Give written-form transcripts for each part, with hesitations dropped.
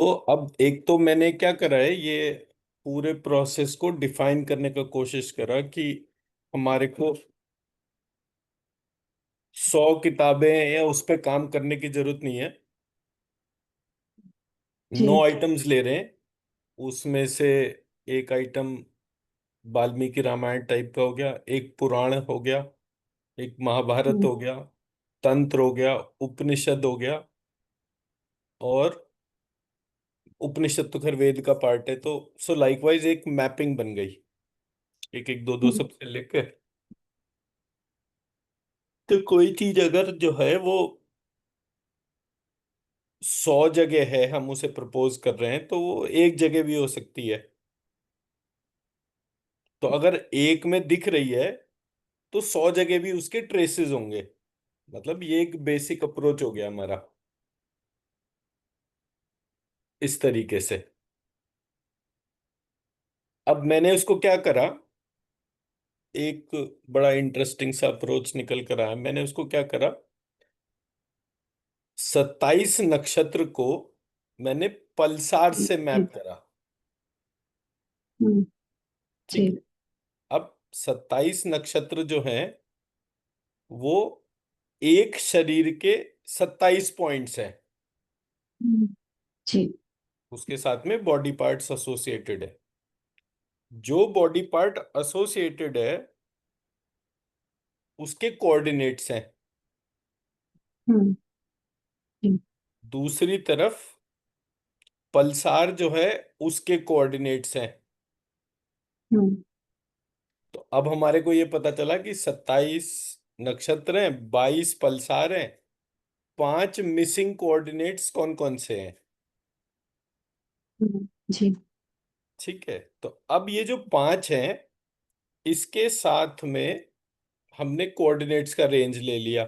तो अब एक तो मैंने क्या करा है, ये पूरे प्रोसेस को डिफाइन करने का कोशिश करा कि हमारे को 100 किताबें या उस पे काम करने की जरूरत नहीं है। जी। 9 आइटम्स ले रहे हैं, उसमें से एक आइटम वाल्मीकि रामायण टाइप का हो गया, एक पुराण हो गया, एक महाभारत हम्म, हो गया, तंत्र हो गया, उपनिषद हो गया। और उपनिषद तो खैर वेद का पार्ट है, तो सो लाइकवाइज एक मैपिंग बन गई, एक एक दो दो हम्म, सबसे लेके। तो कोई चीज अगर जो है वो 100 जगह है, हम उसे प्रपोज कर रहे हैं, तो वो एक जगह भी हो सकती है। तो अगर एक में दिख रही है तो 100 जगह भी उसके ट्रेसेस होंगे। मतलब ये एक बेसिक अप्रोच हो गया हमारा, इस तरीके से। अब मैंने उसको क्या करा, एक बड़ा इंटरेस्टिंग सा अप्रोच निकल कर आया। मैंने उसको क्या करा, 27 नक्षत्र को मैंने पल्सार से जी। मैप करा। हम्म, ठीक जी। है। अब 27 नक्षत्र जो हैं वो एक शरीर के 27 पॉइंट्स हैं। हम्म, जी। उसके साथ में बॉडी पार्ट्स एसोसिएटेड है। जो बॉडी पार्ट एसोसिएटेड है उसके कोऑर्डिनेट्स हैं। हम्म, जी। दूसरी तरफ पल्सार जो है उसके कोऑर्डिनेट्स हैं। हम्म, तो अब हमारे को ये पता चला कि 27 नक्षत्र हैं, 22 पल्सार हैं, 5 मिसिंग कोऑर्डिनेट्स कौन कौन से हैं। जी। ठीक है। तो अब ये जो 5 हैं, इसके साथ में हमने कोऑर्डिनेट्स का रेंज ले लिया।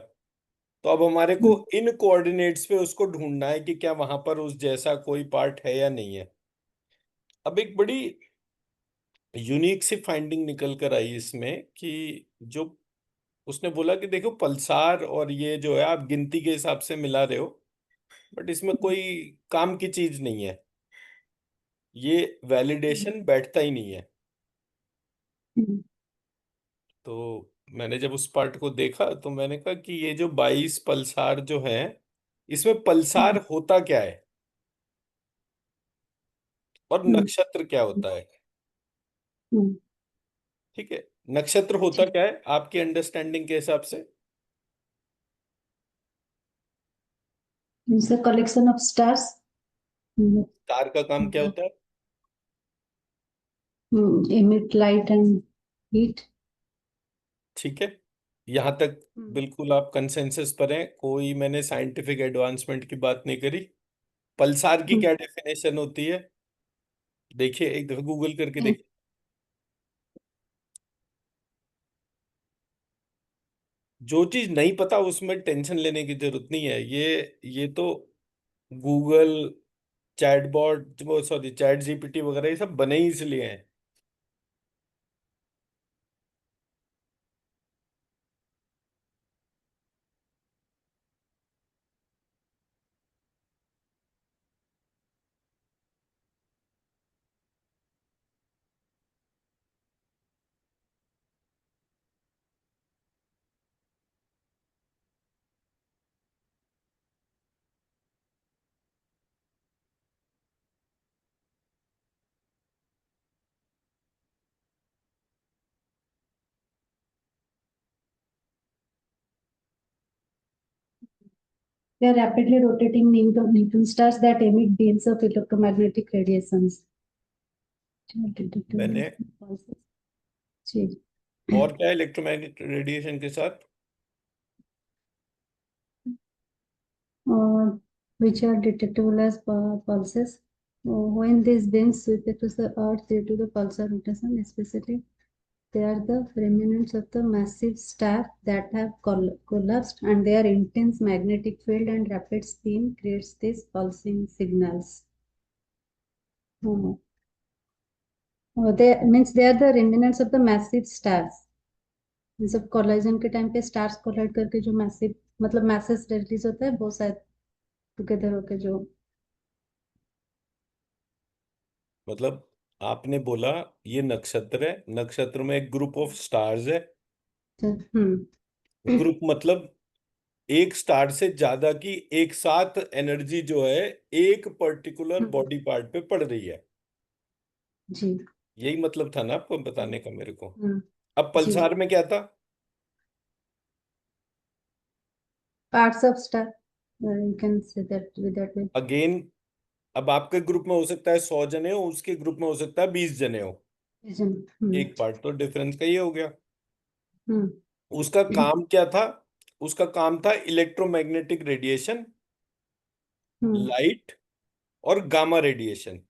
तो अब हमारे को हम्म, इन कोऑर्डिनेट्स पे उसको ढूंढना है कि क्या वहां पर उस जैसा कोई पार्ट है या नहीं है। अब एक बड़ी यूनिक सी फाइंडिंग निकल कर आई इसमें कि जो उसने बोला कि देखो पल्सार और ये जो है आप गिनती के हिसाब से मिला रहे हो, बट इसमें कोई काम की चीज नहीं है। ये वैलिडेशन बैठता ही नहीं है। हम्म, तो मैंने जब उस पार्ट को देखा तो मैंने कहा कि ये जो 22 पल्सार जो है, इसमें पल्सार हम्म, होता क्या है और हम्म, नक्षत्र क्या होता है। हम्म, ठीक है। नक्षत्र होता जी। क्या है आपकी अंडरस्टैंडिंग के हिसाब से। It's a collection of stars तार का काम क्या that होता है। emit light and heat. ठीक है, यहां तक हम्म, बिल्कुल आप कंसेंसस पर हैं, कोई मैंने साइंटिफिक एडवांसमेंट की बात नहीं करी। पल्सार की हम्म, क्या डेफिनेशन होती है, देखिए एक दफा गूगल करके हम्म, देखिए। जो चीज नहीं पता उसमें टेंशन लेने की जरूरत नहीं है। ये तो गूगल, चैटबॉट, वो सॉरी चैट जीपीटी वगैरह ये सब बने ही इसलिए हैं। They are rapidly rotating neutron stars that emit beams of electromagnetic radiations. मैंने जी। और क्या है इलेक्ट्रोमैग्नेटिक रेडिएशन के साथ। Which are detectable as pulses. When these beams sweep across the Earth due to the pulsar rotation, especially, they are the remnants of the massive star that have collapsed, and their intense magnetic field and rapid spin creates these pulsing signals. Hmm. They means they are the remnants of the massive stars. जब collision के time पे stars collide करके जो massive मतलब message release होता है वो शायद टुगेदर होके जो मतलब आपने बोला ये नक्षत्र है, नक्षत्र में एक ग्रुप ऑफ स्टार्स है। हम्म। ग्रुप मतलब एक स्टार से ज्यादा की एक साथ एनर्जी जो है एक पर्टिकुलर हम्म, बॉडी पार्ट पे पड़ रही है। जी। यही मतलब था ना आपको बताने का मेरे को। हम्म, अब जी। पल्सार में क्या था? Parts of star, you can say that with that way. Again, अब आपके ग्रुप में हो सकता है 100 जने हो, उसके ग्रुप में हो सकता है 20 जने हो। हम्म। एक पार्ट तो डिफरेंस का ये हो गया। हम्म। उसका काम क्या था? उसका काम था इलेक्ट्रोमैग्नेटिक रेडिएशन, हम्म। लाइट और गामा रेडिएशन।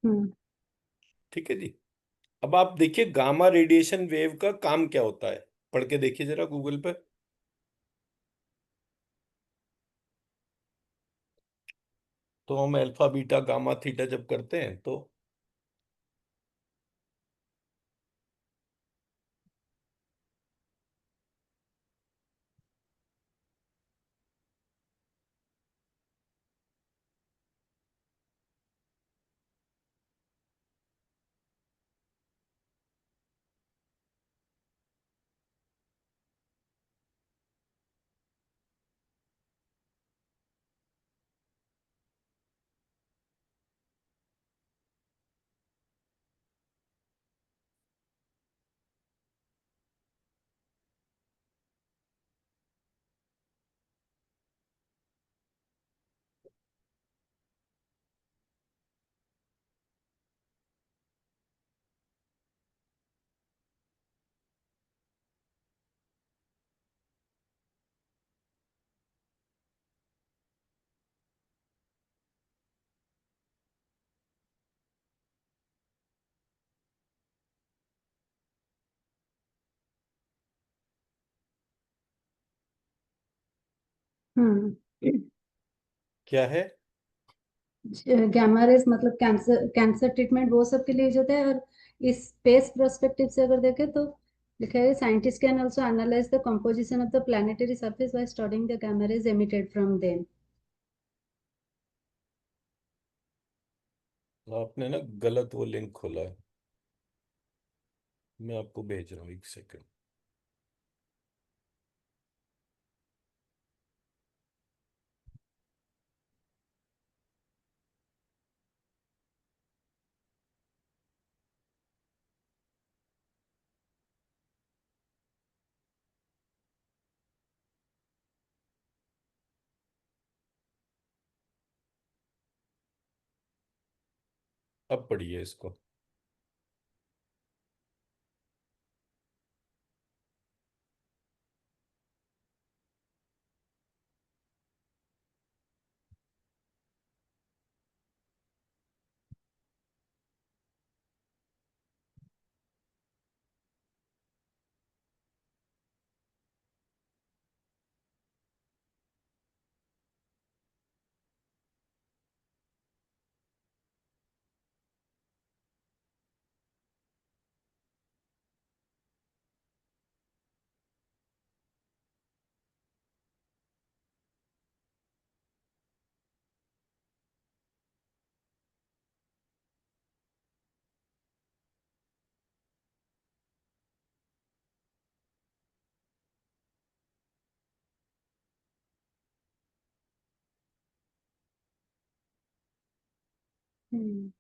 हम्म। ठीक है जी। अब आप देखिए गामा रेडिएशन वेव का काम क्या होता है, पढ़ के देखिए जरा गूगल पे। तो हम अल्फा बीटा गामा थीटा जब करते हैं तो हम्म। क्या है? गैमा रेस मतलब कैंसर, कैंसर ट्रीटमेंट वो सब के लिए यूज होता है। और इस स्पेस पर्सपेक्टिव से अगर देखें तो लिखा है scientist can also analyse the composition of the planetary surface by studying the gamma rays emitted from them. आपने ना गलत वो लिंक खोला है। मैं आपको भेज रहा हूँ, एक सेकंड। अब पढ़िए इसको। हम्म।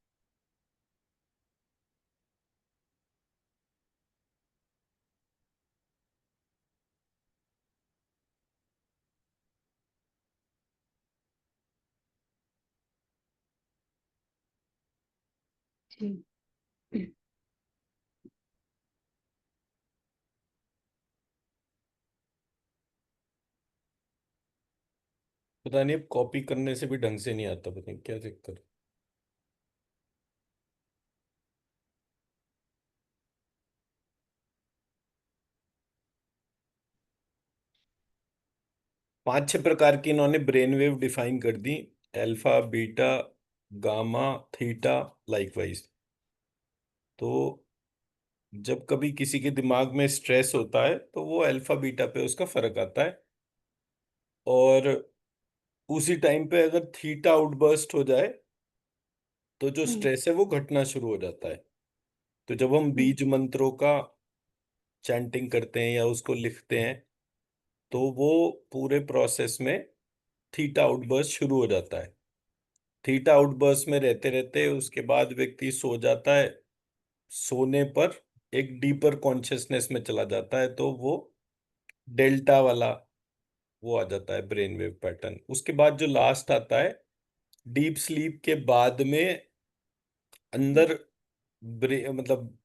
जी। पता नहीं, अब कॉपी करने से भी ढंग से नहीं आता, पता नहीं क्या दिक्कत। 5-6 प्रकार की इन्होंने ब्रेन वेव डिफाइन कर दी। Alpha beta gamma theta likewise. तो जब कभी किसी के दिमाग में स्ट्रेस होता है तो वो अल्फा बीटा पे उसका फर्क आता है। और उसी टाइम पे अगर थीटा आउटबर्स्ट हो जाए तो जो हम्म, स्ट्रेस है वो घटना शुरू हो जाता है। तो जब हम हम्म, बीज मंत्रों का चैंटिंग करते हैं या उसको लिखते हैं, तो वो पूरे प्रोसेस में थीटा आउटबर्स्ट शुरू हो जाता है। थीटा आउटबर्स्ट में रहते रहते उसके बाद व्यक्ति सो जाता है। सोने पर एक डीपर कॉन्शियसनेस में चला जाता है, तो वो डेल्टा वाला वो आ जाता है ब्रेन वेव पैटर्न। उसके बाद जो लास्ट आता है डीप स्लीप के बाद में, हम्म, अंदर मतलब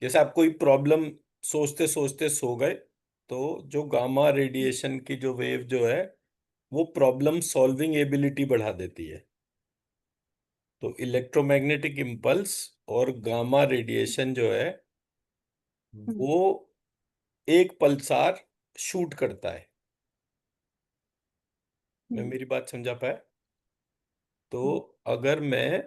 जैसे आप कोई प्रॉब्लम सोचते सोचते सो गए, तो जो गामा रेडिएशन की जो वेव जो है वो प्रॉब्लम सॉल्विंग एबिलिटी बढ़ा देती है। तो इलेक्ट्रोमैग्नेटिक इम्पल्स और गामा रेडिएशन जो है हम्म, वो एक पल्सार शूट करता है। मैं हम्म, मेरी बात समझा पाया? तो हम्म, अगर मैं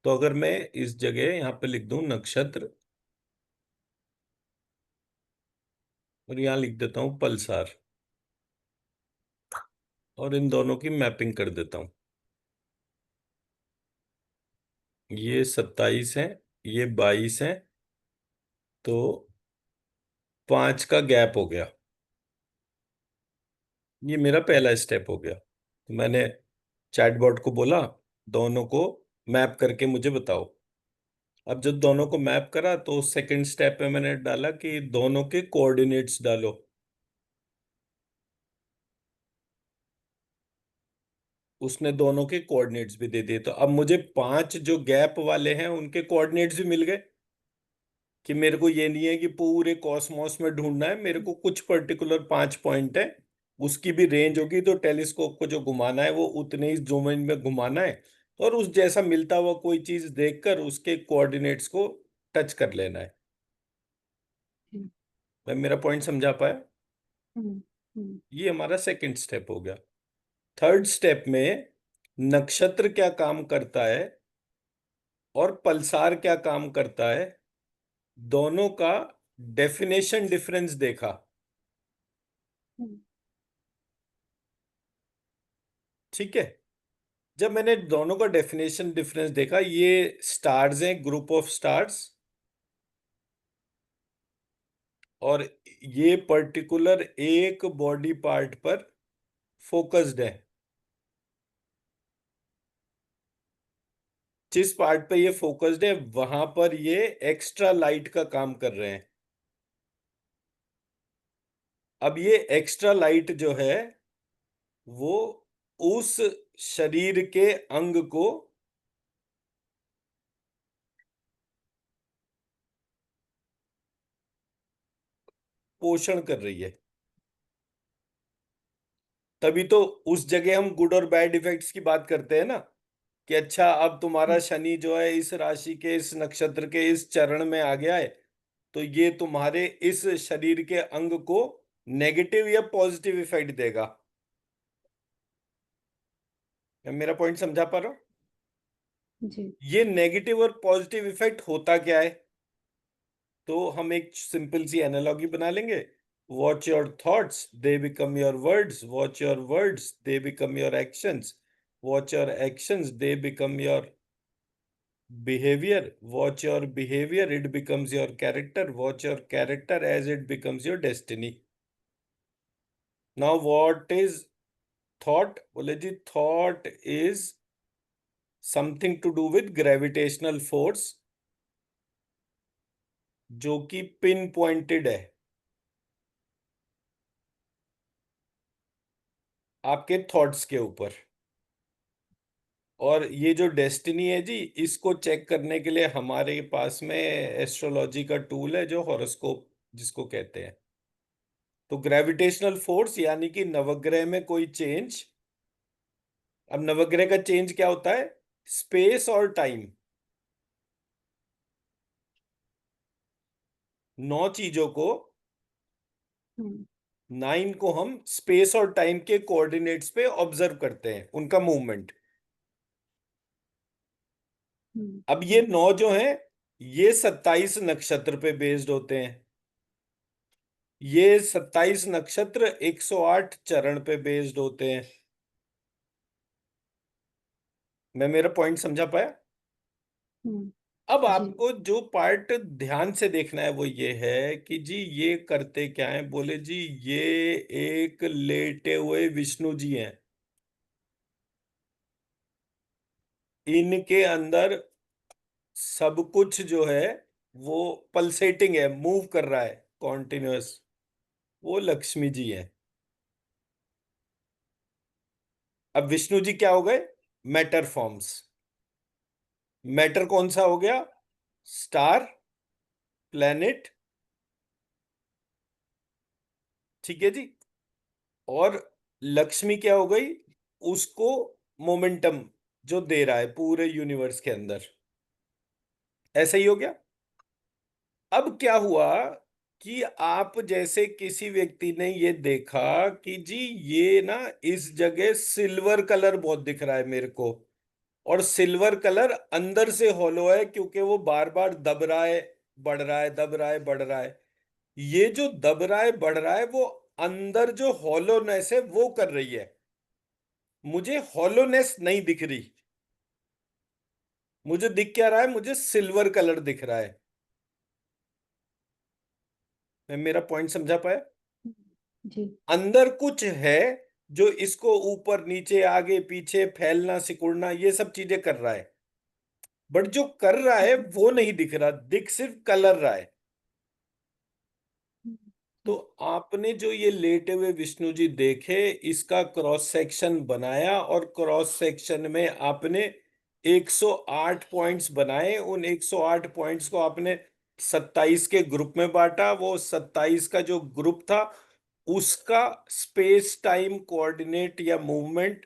तो अगर मैं इस जगह यहाँ पे लिख दूं नक्षत्र, और यहाँ लिख देता हूँ पल्सार, और इन दोनों की मैपिंग कर देता हूँ। ये 27 है, ये 22 है, तो 5 का गैप हो गया। ये मेरा पहला स्टेप हो गया। तो मैंने चैटबॉट को बोला दोनों को मैप करके मुझे बताओ। अब जब दोनों को मैप करा तो सेकंड स्टेप में मैंने डाला कि दोनों के कोऑर्डिनेट्स डालो। उसने दोनों के कोऑर्डिनेट्स भी दे दिए, तो अब मुझे 5 जो गैप वाले हैं उनके कोऑर्डिनेट्स भी मिल गए। कि मेरे को ये नहीं है कि पूरे कॉस्मोस में ढूंढना है, मेरे को कुछ पर्टिकुलर 5 पॉइंट है। उसकी भी रेंज होगी, तो टेलीस्कोप को जो घुमाना है वो उतने ही डोमेन में घुमाना है। और उस जैसा मिलता हुआ कोई चीज देखकर उसके कोऑर्डिनेट्स को टच कर लेना है। मैं मेरा पॉइंट समझा पाया? हम्म, हम्म, ये हमारा सेकंड स्टेप हो गया। थर्ड स्टेप में नक्षत्र क्या काम करता है और पल्सार क्या काम करता है, दोनों का डेफिनेशन डिफरेंस देखा। हम्म, ठीक है। जब मैंने दोनों का डेफिनेशन डिफरेंस देखा, ये स्टार्स हैं, ग्रुप ऑफ स्टार्स, और ये पर्टिकुलर एक बॉडी पार्ट पर फोकस्ड है। जिस पार्ट पे ये फोकस्ड है वहां पर ये एक्स्ट्रा लाइट का काम कर रहे हैं। अब ये एक्स्ट्रा लाइट जो है वो उस शरीर के अंग को पोषण कर रही है। तभी तो उस जगह हम गुड और बैड इफेक्ट्स की बात करते हैं ना, कि अच्छा अब तुम्हारा शनि जो है इस राशि के इस नक्षत्र के इस चरण में आ गया है, तो ये तुम्हारे इस शरीर के अंग को नेगेटिव या पॉजिटिव इफेक्ट देगा। मैं मेरा पॉइंट समझा पा रहा हूं? जी, ये नेगेटिव और पॉजिटिव इफेक्ट होता क्या है? तो हम एक सिंपल सी एनालॉजी बना लेंगे। Watch your thoughts they become your words, watch your words they become your actions, watch your actions they become your behavior, watch your behavior, it becomes your character, watch your character as it becomes your destiny. Now what is thought? बोले जी thought is something to do with gravitational force, जो कि pin pointed है आपके thoughts के ऊपर। और ये जो डेस्टिनी है जी, इसको चेक करने के लिए हमारे पास में एस्ट्रोलॉजी का टूल है जो हॉरोस्कोप जिसको कहते हैं। तो ग्रेविटेशनल फोर्स यानी कि नवग्रह में कोई चेंज अब नवग्रह का चेंज क्या होता है? स्पेस और टाइम। 9 चीजों को, हम्म 9 को हम स्पेस और टाइम के कोऑर्डिनेट्स पे ऑब्जर्व करते हैं, उनका मूवमेंट। अब ये 9 जो हैं, ये 27 नक्षत्र पे बेस्ड होते हैं। ये 27 नक्षत्र 108 चरण पे बेस्ड होते हैं। मैं मेरा पॉइंट समझा पाया? हम्म अब जी। आपको जो पार्ट ध्यान से देखना है वो ये है कि जी ये करते क्या है। बोले जी ये एक लेटे हुए विष्णु जी हैं। इनके अंदर सब कुछ जो है वो पल्सेटिंग है, मूव कर रहा है कॉन्टिन्यूअस। वो लक्ष्मी जी है। अब विष्णु जी क्या हो गए? Matter forms. मैटर कौन सा हो गया? Star, planet. ठीक है जी। और लक्ष्मी क्या हो गई? उसको मोमेंटम जो दे रहा है पूरे यूनिवर्स के अंदर। ऐसा ही हो गया। अब क्या हुआ कि आप जैसे किसी व्यक्ति ने ये देखा कि जी ये ना इस जगह सिल्वर कलर बहुत दिख रहा है मेरे को। और सिल्वर कलर अंदर से हॉलो है क्योंकि वो बार बार दब रहा है, बढ़ रहा है, दब रहा है, बढ़ रहा है। ये जो दब रहा है, बढ़ रहा है, वो अंदर जो हॉलोनेस है वो कर रही है। मुझे हॉलोनेस नहीं दिख रही। मुझे दिख क्या रहा है? मुझे सिल्वर कलर दिख रहा है। मैं मेरा पॉइंट समझा पाया? जी। अंदर कुछ है जो इसको ऊपर नीचे आगे पीछे फैलना सिकुड़ना ये सब चीजें कर रहा है। बट जो कर रहा है वो नहीं दिख रहा, दिख सिर्फ कलर रहा है। तो जी। आपने जो ये लेटे हुए विष्णु जी देखे, इसका क्रॉस सेक्शन बनाया और क्रॉस सेक्शन में आपने 108 पॉइंट्स बनाए। उन 108 पॉइंट्स को आपने 27 के ग्रुप में बांटा। वो 27 का जो ग्रुप था उसका स्पेस टाइम कोऑर्डिनेट या मूवमेंट,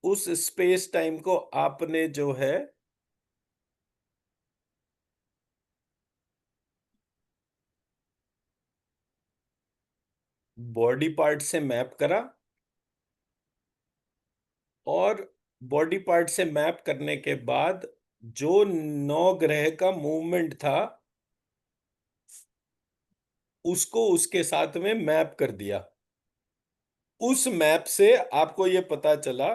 उस स्पेस टाइम को आपने जो है बॉडी पार्ट से मैप करा। और बॉडी पार्ट से मैप करने के बाद जो 9 ग्रह का मूवमेंट था उसको उसके साथ में मैप कर दिया। उस मैप से आपको ये पता चला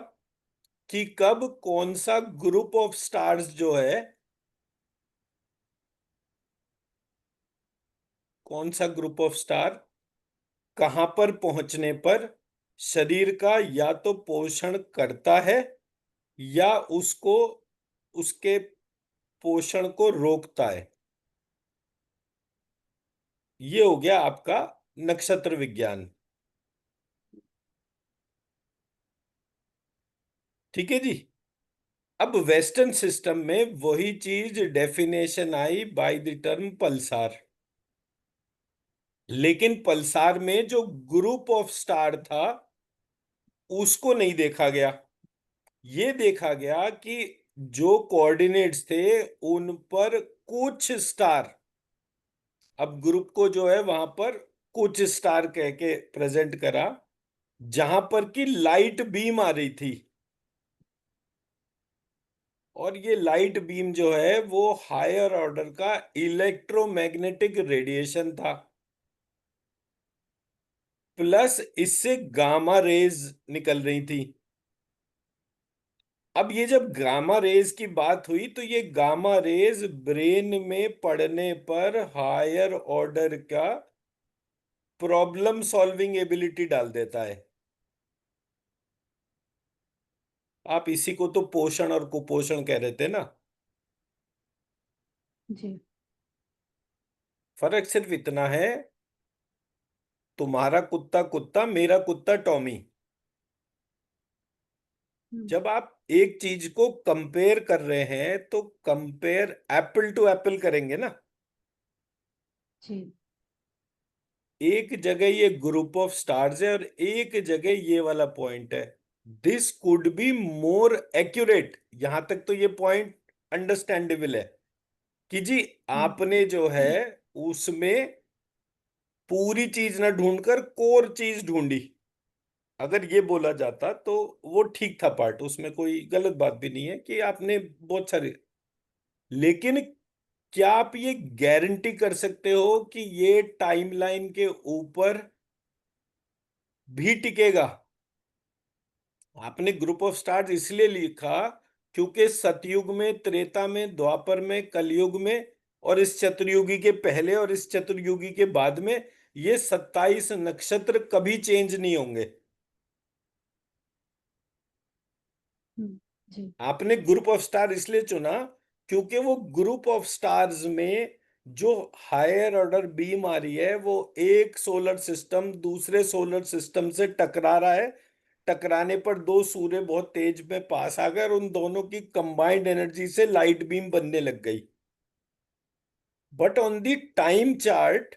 कि कब कौन सा ग्रुप ऑफ स्टार्स जो है, कौन सा ग्रुप ऑफ स्टार कहां पर पहुंचने पर शरीर का या तो पोषण करता है या उसको, उसके पोषण को रोकता है। ये हो गया आपका नक्षत्र विज्ञान। ठीक है जी। अब वेस्टर्न सिस्टम में वही चीज definition I by the term Pulsar. लेकिन पल्सार में जो ग्रुप ऑफ स्टार था उसको नहीं देखा गया। ये देखा गया कि जो कोऑर्डिनेट्स थे उन पर कुछ स्टार, अब ग्रुप को जो है वहां पर कुछ स्टार कह के प्रेजेंट करा, जहां पर की लाइट बीम आ रही थी। और ये लाइट बीम जो है वो हायर ऑर्डर का इलेक्ट्रोमैग्नेटिक रेडिएशन था। प्लस इससे गामा रेज निकल रही थी। अब ये जब गामा रेज की बात हुई तो ये गामा रेज ब्रेन में पड़ने पर हायर ऑर्डर का प्रॉब्लम सॉल्विंग एबिलिटी डाल देता है। आप इसी को तो पोषण और कुपोषण कह रहे थे ना। जी। फर्क सिर्फ इतना है, तुम्हारा कुत्ता कुत्ता, मेरा कुत्ता टॉमी। हम्म, जब आप एक चीज को कंपेयर कर रहे हैं तो कंपेयर एप्पल टू एप्पल करेंगे ना। जी। एक जगह ये ग्रुप ऑफ स्टार्स है और एक जगह ये वाला पॉइंट है। This could be more accurate. यहां तक तो ये पॉइंट अंडरस्टैंडेबल है कि जी आपने जो है उसमें पूरी चीज ना ढूंढकर कोर चीज ढूंढी। अगर ये बोला जाता तो वो ठीक था, पार्ट उसमें कोई गलत बात भी नहीं है कि आपने बहुत सारे। लेकिन क्या आप ये गारंटी कर सकते हो कि ये टाइमलाइन के ऊपर भी टिकेगा? आपने ग्रुप ऑफ स्टार्स इसलिए लिखा क्योंकि सतयुग में, त्रेता में, द्वापर में, कलयुग में और इस चतुर्युगी के पहले और इस चतुर्युगी के बाद में ये 27 नक्षत्र कभी चेंज नहीं होंगे। जी। आपने ग्रुप ऑफ स्टार इसलिए चुना क्योंकि वो ग्रुप ऑफ स्टार्स में जो हायर ऑर्डर बीम आ रही है वो एक सोलर सिस्टम दूसरे सोलर सिस्टम से टकरा रहा है। टकराने पर दो सूर्य बहुत तेज में पास आ गए और उन दोनों की कंबाइंड एनर्जी से लाइट बीम बनने लग गई। But on the time chart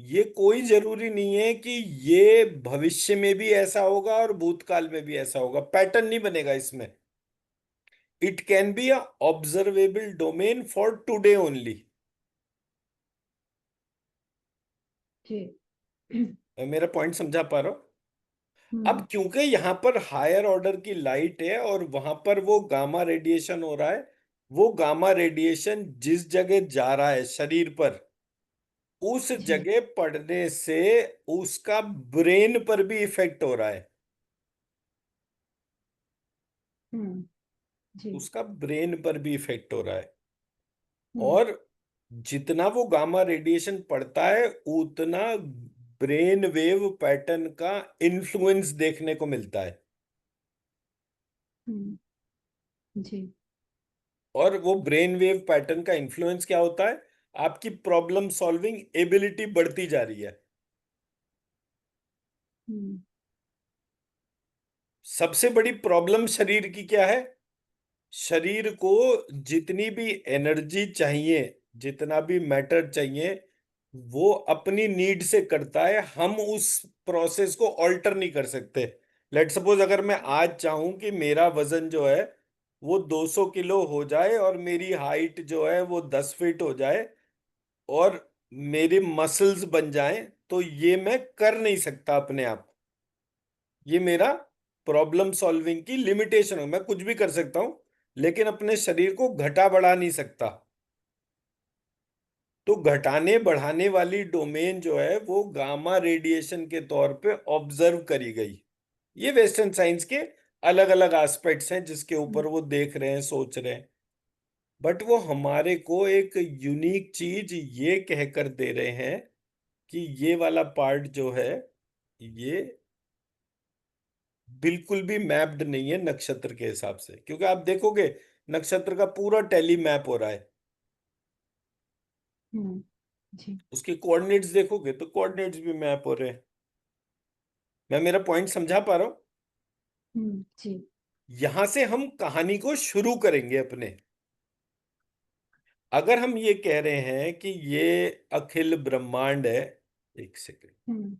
ये कोई जरूरी नहीं है कि ये भविष्य में भी ऐसा होगा और भूतकाल में भी ऐसा होगा। पैटर्न नहीं बनेगा इसमें। It can be a observable domain for today only. जी। मेरा पॉइंट समझा पा रहा हो? अब हम्म। क्योंकि यहां पर हायर ऑर्डर की लाइट है और वहां पर वो गामा रेडिएशन हो रहा है, वो गामा रेडिएशन जिस जगह जा रहा है शरीर पर, उस जी। जगह पड़ने से उसका ब्रेन पर भी इफेक्ट हो रहा है। हम्म। जी। उसका ब्रेन पर भी इफेक्ट हो रहा है। हम्म। और जितना वो गामा रेडिएशन पड़ता है उतना ब्रेन वेव पैटर्न का इन्फ्लुएंस देखने को मिलता है। हम्म। जी। और वो ब्रेन वेव पैटर्न का इन्फ्लुएंस क्या होता है? आपकी प्रॉब्लम सॉल्विंग एबिलिटी बढ़ती जा रही है। हम्म। सबसे बड़ी प्रॉब्लम शरीर की क्या है? शरीर को जितनी भी एनर्जी चाहिए, जितना भी मैटर चाहिए, वो अपनी नीड से करता है। हम उस प्रोसेस को ऑल्टर नहीं कर सकते। लेट सपोज अगर मैं आज चाहूं कि मेरा वजन जो है वो 200 किलो हो जाए और मेरी हाइट जो है वो 10 फीट हो जाए और मेरी मसल्स बन जाएं, तो ये मैं कर नहीं सकता अपने आप। ये मेरा प्रॉब्लम सॉल्विंग की लिमिटेशन है। मैं कुछ भी कर सकता हूं लेकिन अपने शरीर को घटा बढ़ा नहीं सकता। तो घटाने बढ़ाने वाली डोमेन जो है वो गामा रेडिएशन के तौर पे ऑब्जर्व करी गई। ये वेस्टर्न साइंस के अलग अलग एस्पेक्ट्स हैं जिसके ऊपर वो देख रहे हैं, सोच रहे हैं। बट वो हमारे को एक यूनिक चीज ये कहकर दे रहे हैं कि ये वाला पार्ट जो है ये बिल्कुल भी मैप्ड नहीं है नक्षत्र के हिसाब से। क्योंकि आप देखोगे नक्षत्र का पूरा टैली मैप हो रहा है। हम्म। जी। उसके कोऑर्डिनेट्स देखोगे तो कोऑर्डिनेट्स भी मैप हो रहे हैं। मैं मेरा पॉइंट समझा पा रहा हूं? जी। यहां से हम कहानी को शुरू करेंगे अपने। अगर हम ये कह रहे हैं कि ये अखिल ब्रह्मांड है। एक सेकंड। हम्म।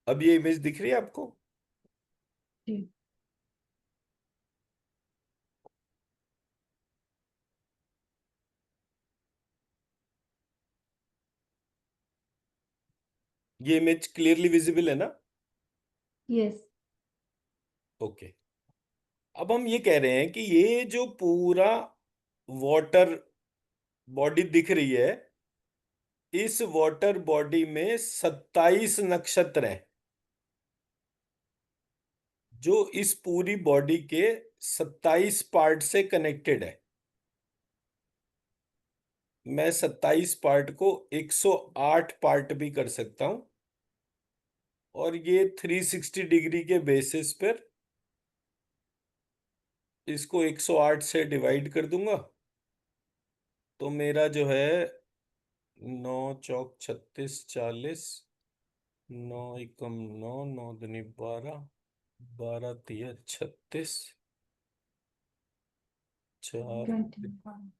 अब ये इमेज दिख रही है आपको? जी। ये इमेज क्लियरली विजिबल है ना? यस। ओके। अब हम ये कह रहे हैं कि ये जो पूरा वाटर बॉडी दिख रही है, इस वाटर बॉडी में 27 नक्षत्र हैं, जो इस पूरी बॉडी के 27 पार्ट से कनेक्टेड है। मैं 27 पार्ट को 108 पार्ट भी कर सकता हूं, और ये 360 डिग्री के बेसिस पर इसको 108 से डिवाइड कर दूंगा। तो मेरा जो है 9 चौक 36, 40, 9 एकम 9, 9 दूनी 12, 12 तिया 36, 4, 21।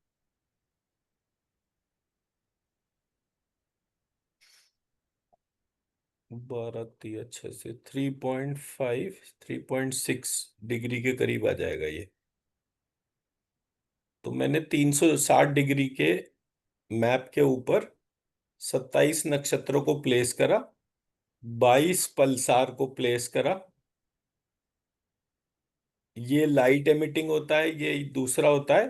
12 तिया 6 से 3.5, 3.6 डिग्री के करीब आ जाएगा ये। तो मैंने 360 डिग्री के मैप के ऊपर 27 नक्षत्रों को प्लेस करा, 22 पल्सार को प्लेस करा। ये लाइट एमिटिंग होता है, ये दूसरा होता है,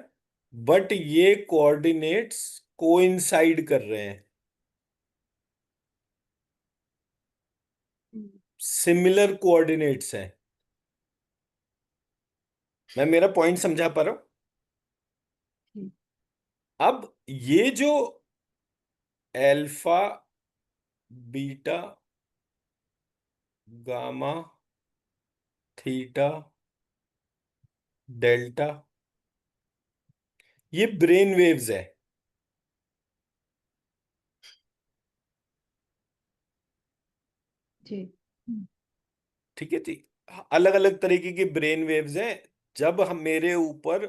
बट ये कोऑर्डिनेट्स कोइंसाइड कर रहे हैं, सिमिलर कोऑर्डिनेट्स हैं। मैं मेरा पॉइंट समझा पा रहा हूं? अब ये जो alpha, beta, gamma, theta, delta, ये ब्रेन वेव्स है। जी। ठीक है जी। अलग अलग तरीके की ब्रेन वेव्स हैं। जब हम मेरे ऊपर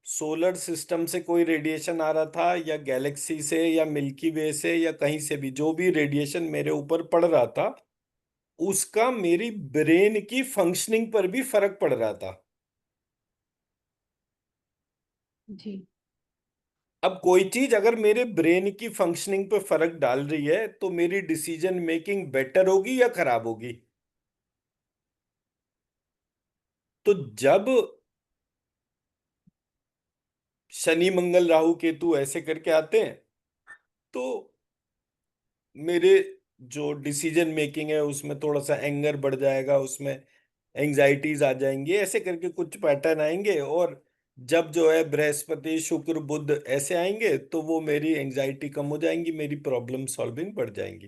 सोलर सिस्टम से कोई रेडिएशन आ रहा था, या गैलेक्सी से, या मिल्की वे से, या कहीं से भी जो भी रेडिएशन मेरे ऊपर पड़ रहा था, उसका मेरी ब्रेन की फंक्शनिंग पर भी फर्क पड़ रहा था। जी। अब कोई चीज अगर मेरे ब्रेन की फंक्शनिंग पे फर्क डाल रही है, तो मेरी डिसीजन मेकिंग बेटर होगी या खराब होगी? तो जब शनि मंगल राहु केतु ऐसे करके आते हैं, तो मेरे जो डिसीजन मेकिंग है उसमें थोड़ा सा एंगर बढ़ जाएगा, उसमें एंजाइटीज आ जाएंगी, ऐसे करके कुछ पैटर्न आएंगे। और जब जो है बृहस्पति शुक्र बुध ऐसे आएंगे, तो वो मेरी एंजाइटी कम हो जाएंगी, मेरी प्रॉब्लम सॉल्विंग बढ़ जाएंगी।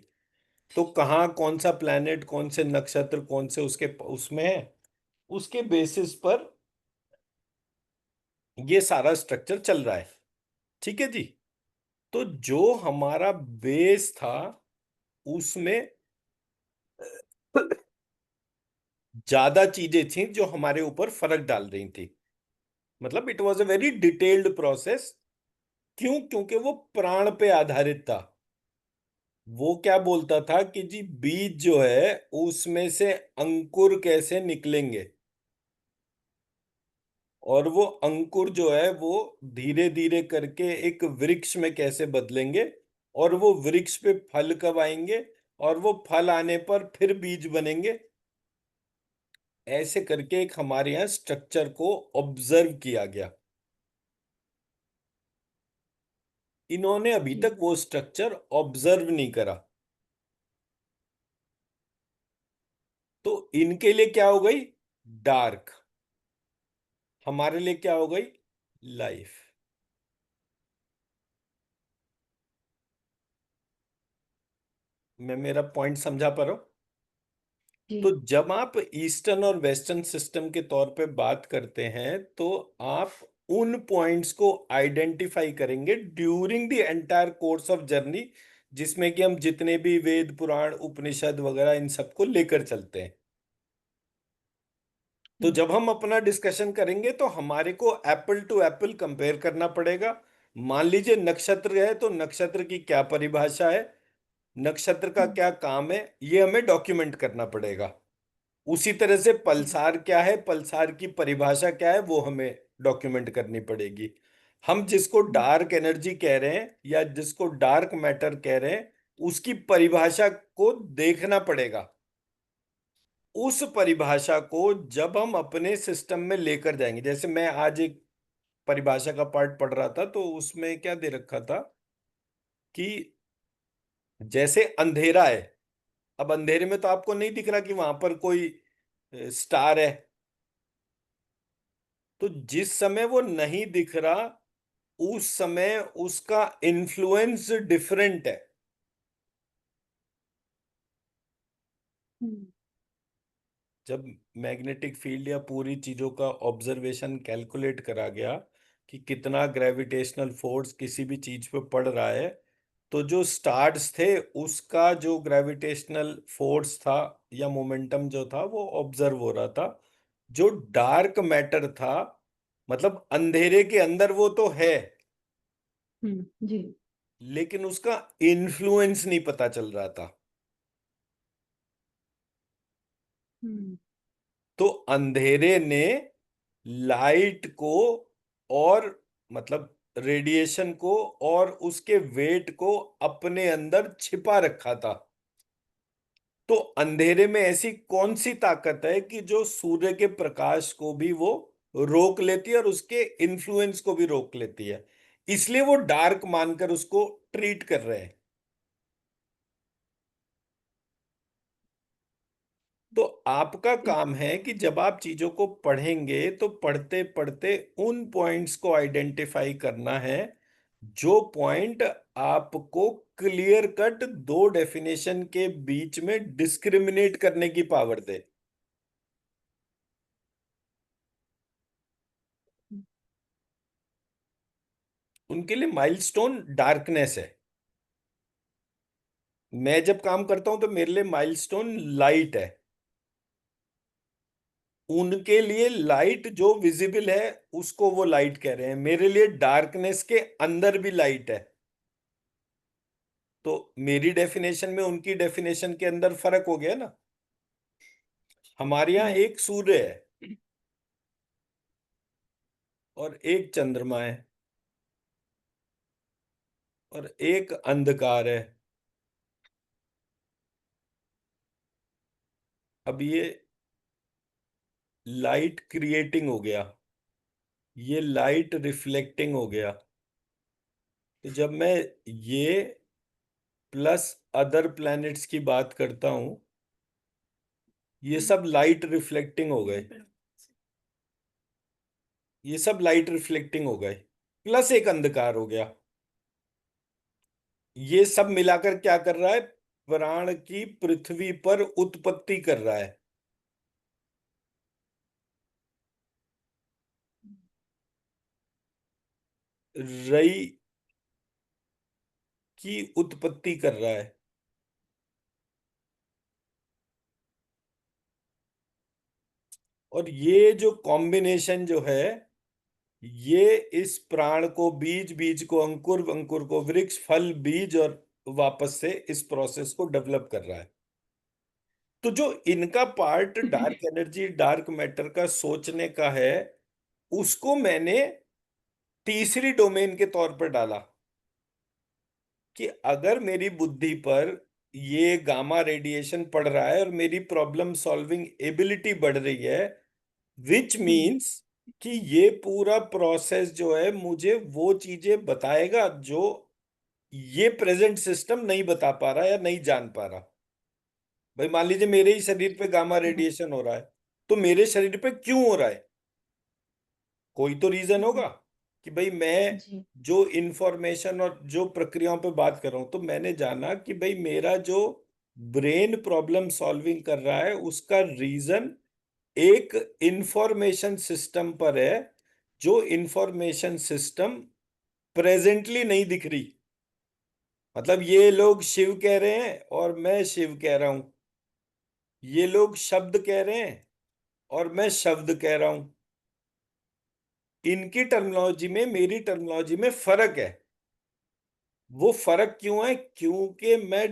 तो कहाँ कौन सा प्लैनेट, कौन से नक्षत्र, कौन से उसके उसमें है, उसके बेसिस पर ये सारा स्ट्रक्चर चल रहा है। ठीक है जी। तो जो हमारा बेस था, उसमें ज्यादा चीजें थी जो हमारे ऊपर फर्क डाल रही थी। मतलब it was a very detailed process. क्यों? क्योंकि वो प्राण पे आधारित था। वो क्या बोलता था कि जी बीज जो है उसमें से अंकुर कैसे निकलेंगे, और वो अंकुर जो है वो धीरे धीरे करके एक वृक्ष में कैसे बदलेंगे, और वो वृक्ष पे फल कब आएंगे, और वो फल आने पर फिर बीज बनेंगे। ऐसे करके एक हमारे यहाँ स्ट्रक्चर को ऑब्जर्व किया गया। इन्होंने अभी जी। तक वो स्ट्रक्चर ऑब्जर्व नहीं करा। तो इनके लिए क्या हो गई? डार्क। हमारे लिए क्या हो गई? लाइफ। मैं मेरा पॉइंट समझा पा रहा हूं? जी। तो जब आप ईस्टर्न और वेस्टर्न सिस्टम के तौर पे बात करते हैं, तो आप उन पॉइंट्स को आइडेंटिफाई करेंगे during the entire course of journey, जिसमें कि हम जितने भी वेद पुराण उपनिषद वगैरह इन सबको लेकर चलते हैं। तो जब हम अपना डिस्कशन करेंगे, तो हमारे को एप्पल टू एप्पल कंपेयर करना पड़ेगा। मान लीजिए नक्षत्र है, तो नक्षत्र की क्या परिभाषा है, नक्षत्र का क्या काम है, ये हमें डॉक्यूमेंट करना पड़ेगा। उसी तरह से पल्सार क्या है, पल्सार की परिभाषा क्या है, वो हमें डॉक्यूमेंट करनी पड़ेगी। हम जिसको डार्क एनर्जी कह रहे हैं या जिसको डार्क मैटर कह रहे हैं, उसकी परिभाषा को देखना पड़ेगा। उस परिभाषा को जब हम अपने सिस्टम में लेकर जाएंगे, जैसे मैं आज एक परिभाषा का पार्ट पढ़ रहा था, तो उसमें क्या दे रखा था कि जैसे अंधेरा है, अब अंधेरे में तो आपको नहीं दिख रहा कि वहां पर कोई स्टार है, तो जिस समय वो नहीं दिख रहा उस समय उसका इन्फ्लुएंस डिफरेंट है। हम्म, जब मैग्नेटिक फील्ड या पूरी चीजों का ऑब्जर्वेशन कैलकुलेट करा गया कि कितना ग्रेविटेशनल फोर्स किसी भी चीज पे पड़ रहा है, तो जो स्टार्स थे उसका जो ग्रेविटेशनल फोर्स था या मोमेंटम जो था वो ऑब्जर्व हो रहा था। जो डार्क मैटर था, मतलब अंधेरे के अंदर वो तो है, जी। लेकिन उसका इन्फ्लुएंस नहीं पता चल रहा था। हम्म, तो अंधेरे ने लाइट को और मतलब रेडिएशन को और उसके वेट को अपने अंदर छिपा रखा था। तो अंधेरे में ऐसी कौन सी ताकत है कि जो सूर्य के प्रकाश को भी वो रोक लेती है और उसके इन्फ्लुएंस को भी रोक लेती है, इसलिए वो डार्क मानकर उसको ट्रीट कर रहे हैं। तो आपका काम है कि जब आप चीजों को पढ़ेंगे तो पढ़ते पढ़ते उन पॉइंट्स को आइडेंटिफाई करना है जो पॉइंट आपको क्लियर कट दो डेफिनेशन के बीच में डिस्क्रिमिनेट करने की पावर दे। उनके लिए माइलस्टोन डार्कनेस है। मैं जब काम करता हूं तो मेरे लिए माइलस्टोन लाइट है। उनके लिए लाइट जो विजिबल है उसको वो लाइट कह रहे हैं, मेरे लिए डार्कनेस के अंदर भी लाइट है। तो मेरी डेफिनेशन में उनकी डेफिनेशन के अंदर फर्क हो गया ना। हमारे यहाँ हम्म, एक सूर्य है और एक चंद्रमा है और एक अंधकार है। अब ये लाइट क्रिएटिंग हो गया, ये लाइट रिफ्लेक्टिंग हो गया। तो जब मैं ये प्लस अदर प्लैनेट्स की बात करता हूं, ये सब लाइट रिफ्लेक्टिंग हो गए, ये सब लाइट रिफ्लेक्टिंग हो गए, प्लस एक अंधकार हो गया। ये सब मिलाकर क्या कर रहा है? प्राण की पृथ्वी पर उत्पत्ति कर रहा है, रई की उत्पत्ति कर रहा है। और ये जो कॉम्बिनेशन जो है, ये इस प्राण को, बीज, बीज को अंकुर, अंकुर को वृक्ष, फल बीज, और वापस से इस प्रोसेस को डेवलप कर रहा है। तो जो इनका part dark energy, dark matter का सोचने का है, उसको मैंने तीसरी डोमेन के तौर पर डाला कि अगर मेरी बुद्धि पर ये गामा रेडिएशन पड़ रहा है और मेरी प्रॉब्लम सॉल्विंग एबिलिटी बढ़ रही है, विच हम्म, मीन्स कि ये पूरा प्रोसेस जो है मुझे वो चीजें बताएगा जो ये प्रेजेंट सिस्टम नहीं बता पा रहा या नहीं जान पा रहा। भाई मान लीजिए मेरे ही शरीर पे गामा रेडिएशन हो रहा है, तो मेरे शरीर पे क्यों हो रहा है? कोई तो रीजन हम्म, होगा कि भाई मैं जी। जो इंफॉर्मेशन और जो प्रक्रियाओं पे बात कर रहा हूं, तो मैंने जाना कि भाई मेरा जो ब्रेन प्रॉब्लम सॉल्विंग कर रहा है उसका रीजन एक इंफॉर्मेशन सिस्टम पर है, जो इंफॉर्मेशन सिस्टम प्रेजेंटली नहीं दिख रही। मतलब ये लोग शिव कह रहे हैं और मैं शिव कह रहा हूं, ये लोग शब्द कह रहे हैं और मैं शब्द कह रहा हूं। इनकी टर्मिनोलॉजी में मेरी टर्मिनोलॉजी में फर्क है। वो फर्क क्यों है? क्योंकि मैं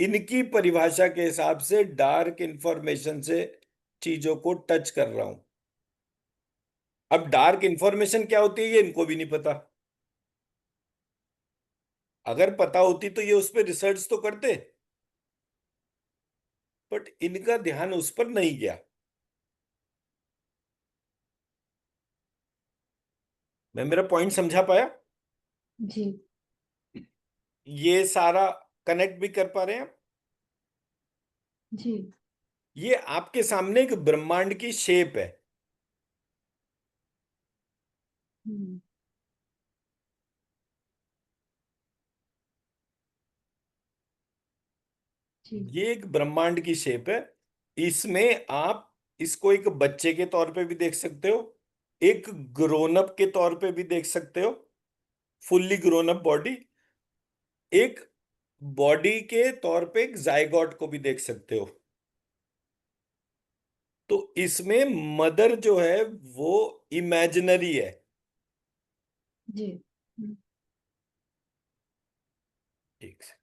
इनकी परिभाषा के हिसाब से डार्क इंफॉर्मेशन से चीजों को टच कर रहा हूं। अब डार्क इंफॉर्मेशन क्या होती है ये इनको भी नहीं पता। अगर पता होती तो ये उस पर रिसर्च तो करते। बट इनका ध्यान उस पर नहीं गया। मैं मेरा पॉइंट समझा पाया? जी। ये सारा कनेक्ट भी कर पा रहे हैं आप? जी। ये आपके सामने एक ब्रह्मांड की शेप है। हम्म। जी। ये एक ब्रह्मांड की शेप है। इसमें आप इसको एक बच्चे के तौर पे भी देख सकते हो, एक ग्रोन अप के तौर पे भी देख सकते हो, फुल्ली ग्रोन अप बॉडी, एक बॉडी के तौर पे एक जाइगोट को भी देख सकते हो। तो इसमें मदर जो है वो इमेजिनरी है। जी। हम्म। एक सेकंड।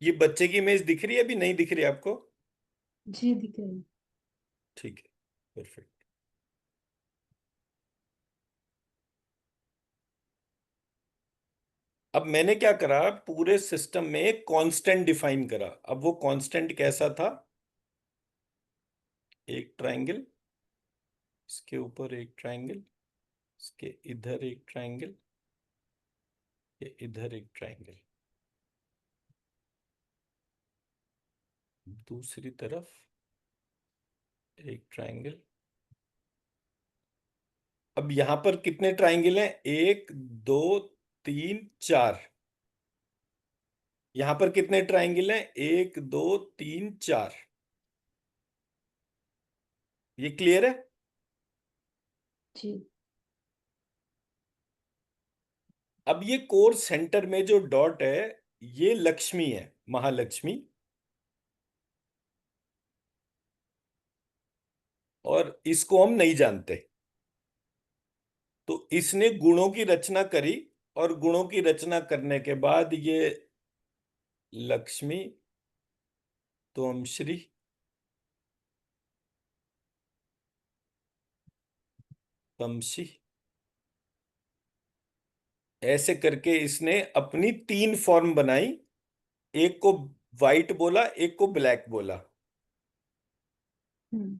ये बच्चे की इमेज दिख रही है, अभी नहीं दिख रही आपको? जी, दिख रही है। ठीक है, परफेक्ट। अब मैंने क्या करा, पूरे सिस्टम में एक कांस्टेंट डिफाइन करा। अब वो कांस्टेंट कैसा था? एक ट्रायंगल, इसके ऊपर एक ट्रायंगल, इसके इधर एक ट्रायंगल, ये इधर एक ट्रायंगल, दूसरी तरफ एक ट्रायंगल। अब यहां पर कितने ट्रायंगल हैं? एक, दो, तीन, चार। यहां पर कितने ट्रायंगल हैं? एक, दो, तीन, चार। ये क्लियर है? जी। अब ये कोर सेंटर में जो डॉट है, ये लक्ष्मी है, महालक्ष्मी। और इसको हम नहीं जानते। तो इसने गुणों की रचना करी, और गुणों की रचना करने के बाद ये लक्ष्मी, त्वमश्री, तमसी, ऐसे करके इसने अपनी तीन फॉर्म बनाई। एक को वाइट बोला, एक को ब्लैक बोला, हम्म।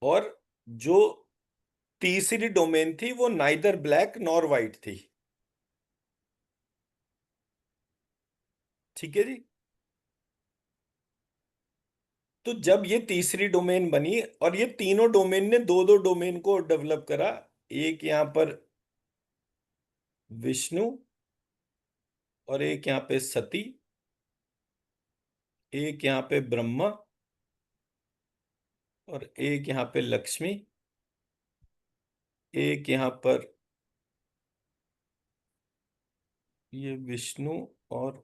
और जो तीसरी डोमेन थी वो नाइदर ब्लैक नॉर वाइट थी। ठीक है जी। तो जब ये तीसरी डोमेन बनी, और ये तीनों डोमेन ने दो दो डोमेन को डेवलप करा, एक यहां पर विष्णु, और एक यहां पे सती, एक यहां पे ब्रह्मा, और एक यहां पे लक्ष्मी, एक यहां पर ये विष्णु और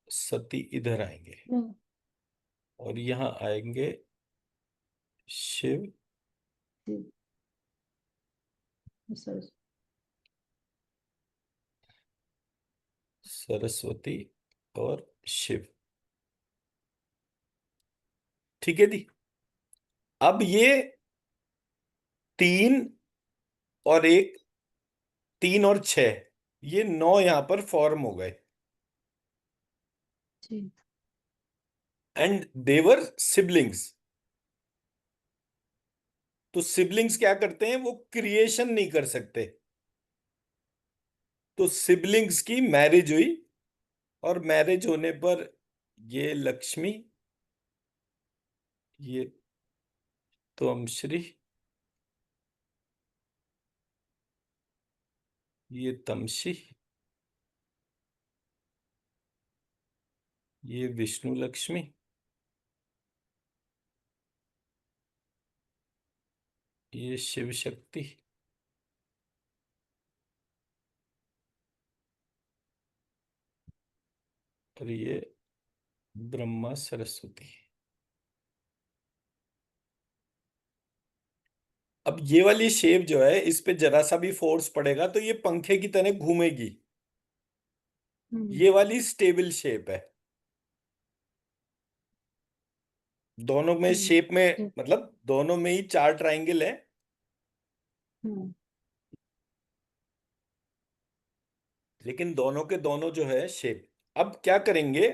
सती इधर आएंगे, हम्म। और यहां आएंगे शिव, जी। सर। सरस्वती और शिव। ठीक है जी। अब ये तीन और एक, तीन और छह, ये नौ यहां पर फॉर्म हो गए। जी। And their siblings. तो सिबलिंग्स क्या करते हैं, वो क्रिएशन नहीं कर सकते। तो सिबलिंग्स की मैरिज हुई, और मैरिज होने पर ये लक्ष्मी, ये तमश्री, ये तमशी, ये विष्णु लक्ष्मी, ये शिव शक्ति, और ये ब्रह्मा सरस्वती। अब ये वाली शेप जो है, इस पे जरा सा भी फोर्स पड़ेगा तो ये पंखे की तरह घूमेगी। हम्म। ये वाली स्टेबल शेप है। दोनों में हम्म। शेप में, ठीक। मतलब दोनों में ही चार ट्रायंगल है, हम्म। लेकिन दोनों के दोनों जो है शेप। अब क्या करेंगे,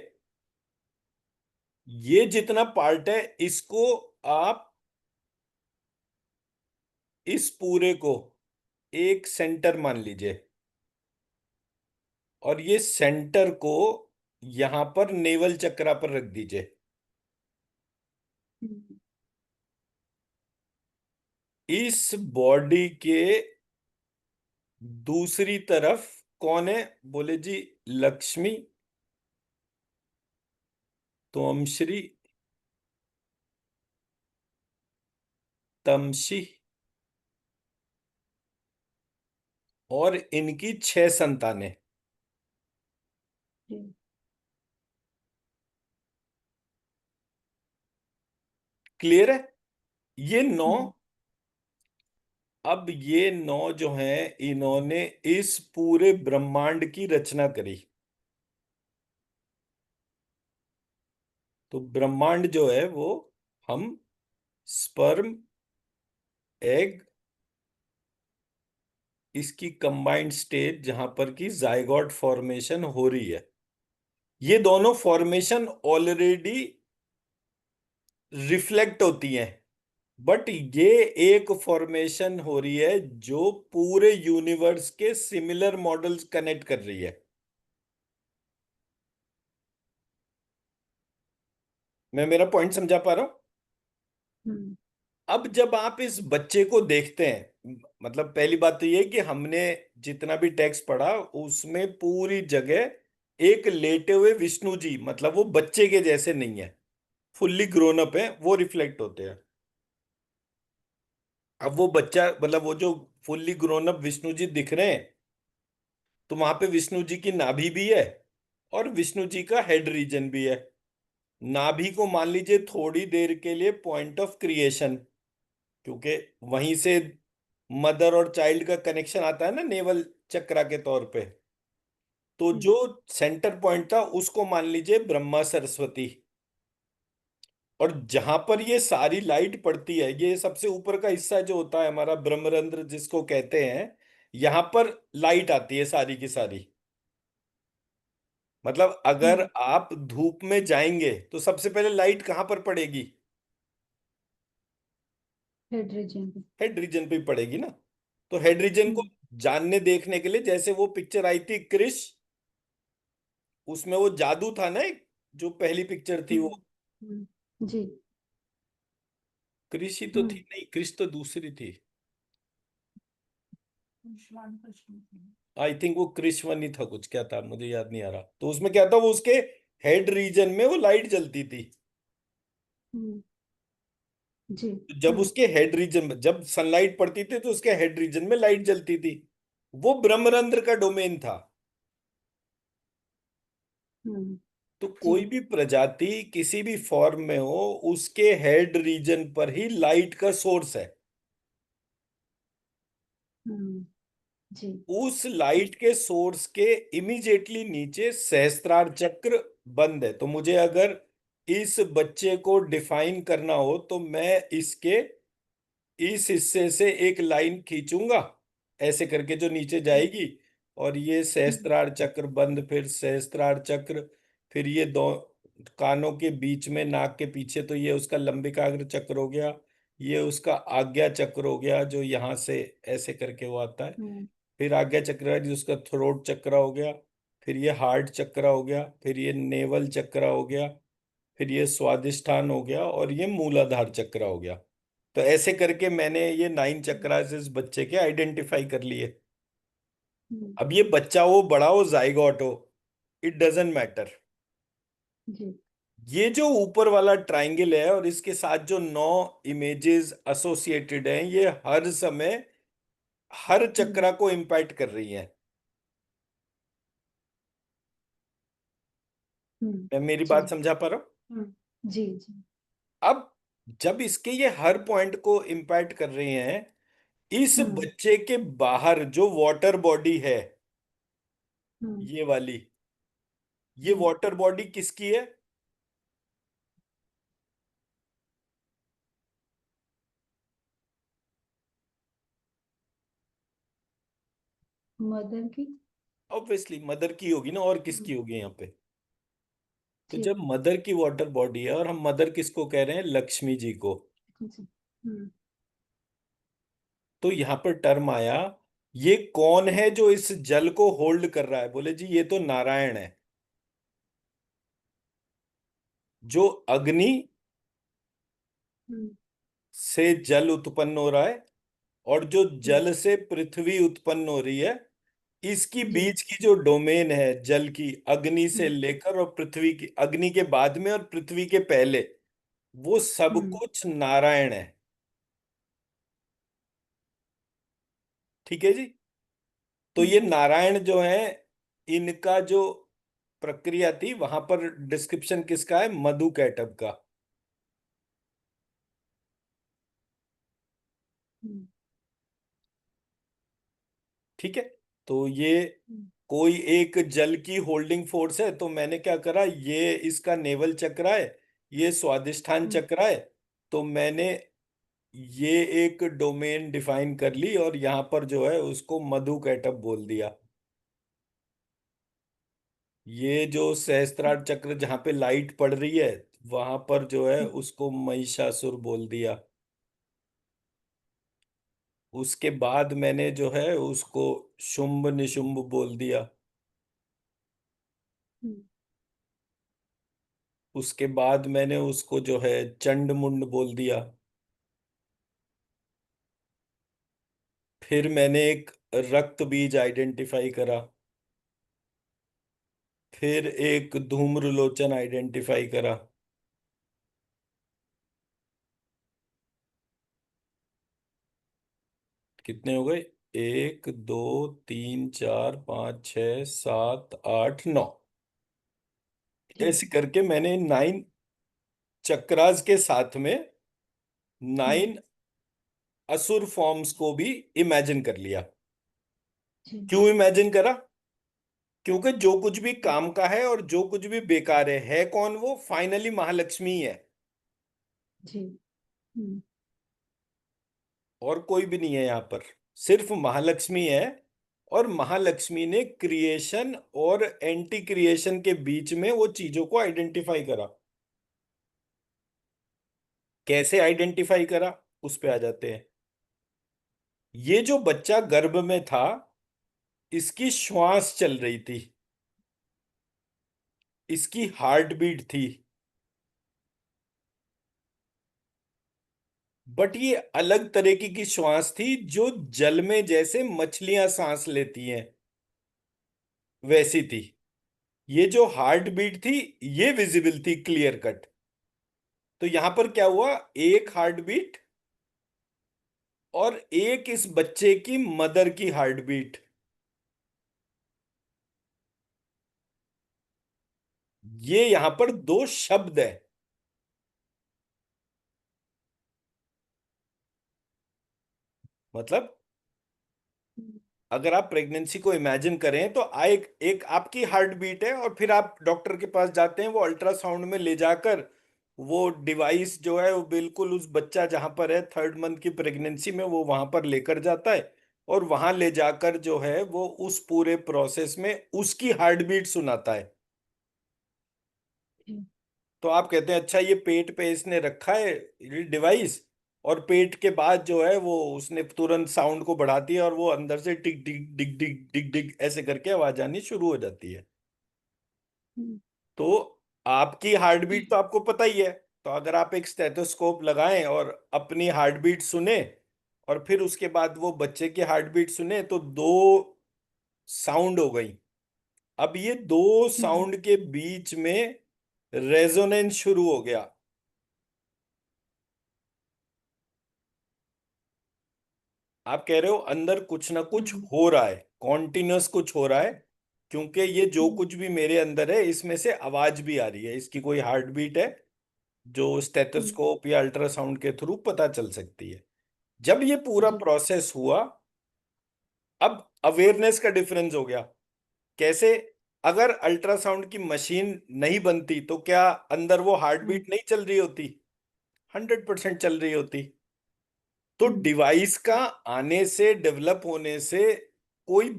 ये जितना पार्ट है इसको आप इस पूरे को एक सेंटर मान लीजिए, और ये सेंटर को यहां पर नेवल चक्रा पर रख दीजिए। हम्म। इस बॉडी के दूसरी तरफ कौन है, बोले जी लक्ष्मी, तोमश्री, तमशी, और इनकी 6 संतानें। ठीक। क्लियर है, ये 9। हम्म। अब ये 9 जो हैं, इन्होंने इस पूरे ब्रह्मांड की रचना करी। तो ब्रह्मांड जो है वो हम स्पर्म, एग, इसकी कंबाइंड स्टेज जहां पर की जाइगोट फॉर्मेशन हो रही है, ये दोनों फॉर्मेशन ऑलरेडी रिफ्लेक्ट होती हैं। बट ये एक फॉर्मेशन हो रही है जो पूरे यूनिवर्स के सिमिलर मॉडल्स कनेक्ट कर रही है। मैं मेरा पॉइंट समझा पा रहा हूं? हम्म। अब जब आप इस बच्चे को देखते हैं, मतलब पहली बात तो ये कि हमने जितना भी टेक्स्ट पढ़ा उसमें पूरी जगह एक लेटे हुए विष्णु जी, मतलब वो बच्चे के जैसे नहीं है, फुल्ली ग्रोन अप है, वो रिफ्लेक्ट होते हैं। अब वो बच्चा, मतलब वो जो fully grown up Vishnu ji दिख रहे हैं, तो वहां पे विष्णु जी की नाभि भी है, और विष्णु जी का हेड रीजन भी है। नाभि को मान लीजिए थोड़ी देर के लिए पॉइंट ऑफ क्रिएशन, क्योंकि वहीं से मदर और चाइल्ड का कनेक्शन आता है ना नेवल चक्रा के तौर पे। तो जो हम्म। सेंटर पॉइंट था उसको मान लीजिए ब्रह्मा सरस्वती। और जहां पर ये सारी लाइट पड़ती है, ये सबसे ऊपर का हिस्सा जो होता है हमारा ब्रह्मरंध्र जिसको कहते हैं, यहां पर लाइट आती है सारी की सारी। मतलब अगर हम्म। आप धूप में जाएंगे तो सबसे पहले लाइट कहां पर पड़ेगी, हेड रीजन पे। हेड रीजन पे ही पड़ेगी ना। तो हेड रीजन को हम्म। जानने देखने के लिए, जैसे वो पिक्चर आई थी क्रिश, उसमें वो जादू था ना एक, जो पहली पिक्चर थी वो, जी। क्रिश ही तो हम्म। थी, नहीं क्रिश तो दूसरी थी। आई थिंक वो क्रिश वन ही था, कुछ क्या था मुझे याद नहीं आ रहा। तो उसमें क्या था, वो उसके हेड रीजन में वो लाइट जलती थी। हम्म। जी। तो जब उसके हेड रीजन में जब सनलाइट पड़ती थी तो उसके हेड रीजन में लाइट जलती थी। वो ब्रह्मरंध्र का डोमेन था। हम्म। तो जी। कोई भी प्रजाति किसी भी फॉर्म में हो, उसके हेड रीजन पर ही लाइट का सोर्स है। हम्म। जी। उस लाइट के सोर्स के इमीडिएटली नीचे सहस्त्रार चक्र बंद है। तो मुझे अगर इस बच्चे को डिफाइन करना हो तो मैं इसके इस हिस्से से एक लाइन खींचूंगा, ऐसे करके जो नीचे हम्म। जाएगी, और ये सहस्त्रार चक्र बंद, फिर सहस्त्रार चक्र, फिर ये दो कानों के बीच में नाक के पीछे, तो ये उसका लंबिकाग्र चक्र हो गया। ये उसका आज्ञा चक्र हो गया, जो यहाँ से ऐसे करके वो आता है। हम्म फिर आज्ञा चक्र है जो उसका थ्रोट चक्र हो गया। फिर ये हार्ट चक्र हो गया। फिर ये नेवल चक्र हो गया। फिर ये स्वादिष्ठान हो गया और ये मूलाधार चक्र हो गया। तो ऐसे करके मैंने ये 9 चक्रास इस बच्चे के आइडेंटिफाई कर लिए। हम्म, अब ये बच्चा हो, बड़ा हो, जाइगोट हो, इट डजेंट मैटर। जी। ये जो ऊपर वाला ट्राइंगल है और इसके साथ जो 9 इमेजेस एसोसिएटेड हैं, ये हर समय हर हम्म चक्रा को इम्पैक्ट कर रही हैं। मैं मेरी जी। बात समझा पा रहा हूं? जी जी। अब जब इसके ये हर पॉइंट को इम्पैक्ट कर रही हैं, इस हम्म बच्चे के बाहर जो वाटर बॉडी है, हम्म ये वाली, ये जी। वाटर बॉडी किसकी है? मदर की। ऑब्वियसली मदर की होगी ना, और हम्म, किसकी होगी यहाँ पे? तो जी जब मदर की वाटर बॉडी है, और हम मदर किसको कह रहे हैं? लक्ष्मी जी को। जी। हम्म तो यहाँ पर टर्म आया, ये कौन है जो इस जल को होल्ड कर रहा है? बोले जी ये तो नारायण है। जो अग्नि हम्म से जल उत्पन्न हो रहा है, और जो हम्म, जल से पृथ्वी उत्पन्न हो रही है, इसकी जी। बीच की जो डोमेन है जल की, अग्नि से हम्म लेकर और पृथ्वी की, अग्नि के बाद में और पृथ्वी के पहले, वो सब हम्म कुछ नारायण है। ठीक है जी। तो ये हम्म नारायण जो है, इनका जो प्रक्रिया थी वहां पर, डिस्क्रिप्शन किसका है? मधु कैटब का। हम्म ठीक है। तो ये हम्म कोई एक जल की होल्डिंग फोर्स है, तो मैंने क्या करा, ये इसका नेवल चक्र है, ये स्वादिष्ठान हम्म चक्र है। तो मैंने ये एक डोमेन डिफाइन कर ली और यहाँ पर जो है उसको मधु कैटब बोल दिया। ये जो सहस्त्रार चक्र जहाँ पे लाइट पड़ रही है, वहां पर जो है हम्म उसको महिषासुर बोल दिया। उसके बाद मैंने जो है उसको शुंभ निशुंभ बोल दिया। हम्म उसके बाद मैंने उसको जो है चंड मुंड बोल दिया। फिर मैंने एक रक्त बीज आइडेंटिफाई करा। फिर एक धूम्रलोचन आइडेंटिफाई करा। कितने हो गए? 1 2 3 4 5 6 7 8 9। जी ऐसे करके मैंने 9 चक्रास के साथ में हम्म 9 असुर फॉर्म्स को भी इमेजिन कर लिया। जी क्यों इमेजिन करा? क्योंकि जो कुछ भी काम का है और जो कुछ भी बेकार है कौन? वो फाइनली महालक्ष्मी ही है, जी। हम्म और कोई भी नहीं है यहाँ पर। सिर्फ महालक्ष्मी है। और महालक्ष्मी ने क्रिएशन और एंटी क्रिएशन के बीच में वो चीजों को आइडेंटिफाई करा। कैसे आइडेंटिफाई करा, उस पे आ जाते हैं। ये जो बच्चा गर्भ में था, इसकी श्वास चल रही थी, इसकी हार्ट बीट थी। बट ये अलग तरीके की श्वास थी, जो जल में जैसे मछलियां सांस लेती हैं वैसी थी। ये जो हार्ट बीट थी, ये विजिबल थी, क्लियर कट। तो यहां पर क्या हुआ, एक हार्ट बीट और एक इस बच्चे की मदर की हार्ट बीट, ये यहां पर दो शब्द है। मतलब हम्म अगर आप प्रेगनेंसी को इमेजिन करें, तो एक एक आपकी हार्ट बीट है, और फिर आप डॉक्टर के पास जाते हैं, वो अल्ट्रासाउंड में ले जाकर वो डिवाइस जो है वो बिल्कुल उस बच्चा जहां पर है 3rd मंथ की प्रेगनेंसी में, वो वहां पर लेकर जाता है। और वहां ले जाकर जो है वो उस पूरे प्रोसेस में उसकी हार्ट बीट सुनाता है। जी तो आप कहते हैं अच्छा ये पेट पे इसने रखा है ये डिवाइस, और पेट के बाद जो है वो उसने तुरंत साउंड को बढ़ा दिया और वो अंदर से टिक टिक डिग डिग डिग डिग ऐसे करके आवाज आनी शुरू हो जाती है। हम्म, तो आपकी हार्ट बीट तो आपको पता ही है। तो अगर आप एक स्टेथोस्कोप लगाएं और अपनी हार्ट बीट सुने और फिर उसके बाद वो बच्चे की हार्ट बीट सुने तो दो साउंड हो गई। अब ये दो हम्म, साउंड के बीच में रेजोनेंस शुरू हो गया। आप कह रहे हो अंदर कुछ ना कुछ हम्म, हो रहा है, कॉन्टिन्यूस कुछ हो रहा है, क्योंकि ये जो हम्म, कुछ भी मेरे अंदर है इसमें से आवाज भी आ रही है, इसकी कोई हार्ट बीट है जो हम्म, स्टेथोस्कोप या अल्ट्रासाउंड के थ्रू पता चल सकती है। जब ये पूरा जी, प्रोसेस हुआ, अब अवेयरनेस का डिफरेंस हो गया। कैसे? अगर अल्ट्रासाउंड की मशीन नहीं बनती तो क्या अंदर वो हार्ट हम्म, बीट नहीं चल रही होती? 100% चल रही होती। तो हम्म, डिवाइस का आने से, डेवलप होने से कोई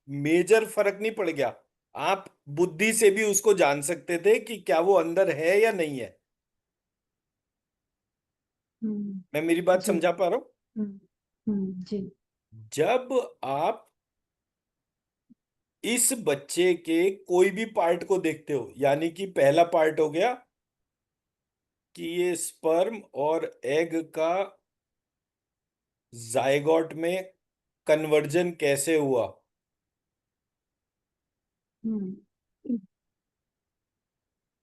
मेजर फर्क नहीं पड़ गया। आप बुद्धि से भी उसको जान सकते थे कि क्या वो अंदर है या नहीं है। हम्म, मैं मेरी बात जी, समझा पा रहा हूं? जी, जब आप इस बच्चे के कोई भी पार्ट को देखते हो, यानी कि पहला पार्ट हो गया कि ये स्पर्म और एग का जायगोट में कन्वर्जन कैसे हुआ। हम्म,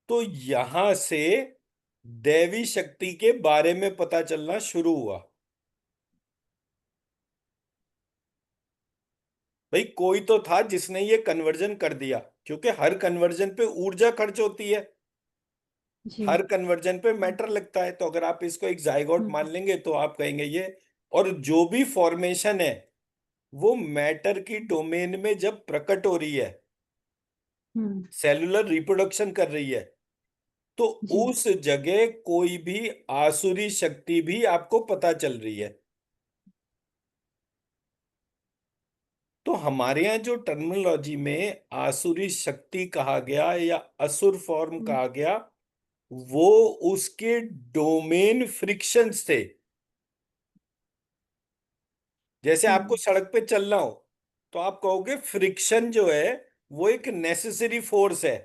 तो यहां से दैवी शक्ति के बारे में पता चलना शुरू हुआ। भाई कोई तो था जिसने ये कन्वर्जन कर दिया, क्योंकि हर कन्वर्जन पे ऊर्जा खर्च होती है, जी, हर कन्वर्जन पे हम्म, मैटर लगता है। तो अगर आप इसको एक जायगोट मान हम्म, लेंगे तो आप कहेंगे ये, और जो भी फॉर्मेशन है वो मैटर की डोमेन में जब प्रकट हो रही है, हम्म, सेलुलर रिप्रोडक्शन कर रही है, तो जी, उस जगह कोई भी आसुरी शक्ति भी आपको पता चल रही है। तो हमारे यहाँ जो टर्मिनोलॉजी में आसुरी शक्ति कहा गया या असुर फॉर्म हम्म, कहा गया, वो उसके डोमेन फ्रिक्शंस थे। जैसे आपको हम्म, सड़क पे चलना हो तो आप कहोगे फ्रिक्शन जो है वो एक नेसेसरी फोर्स है,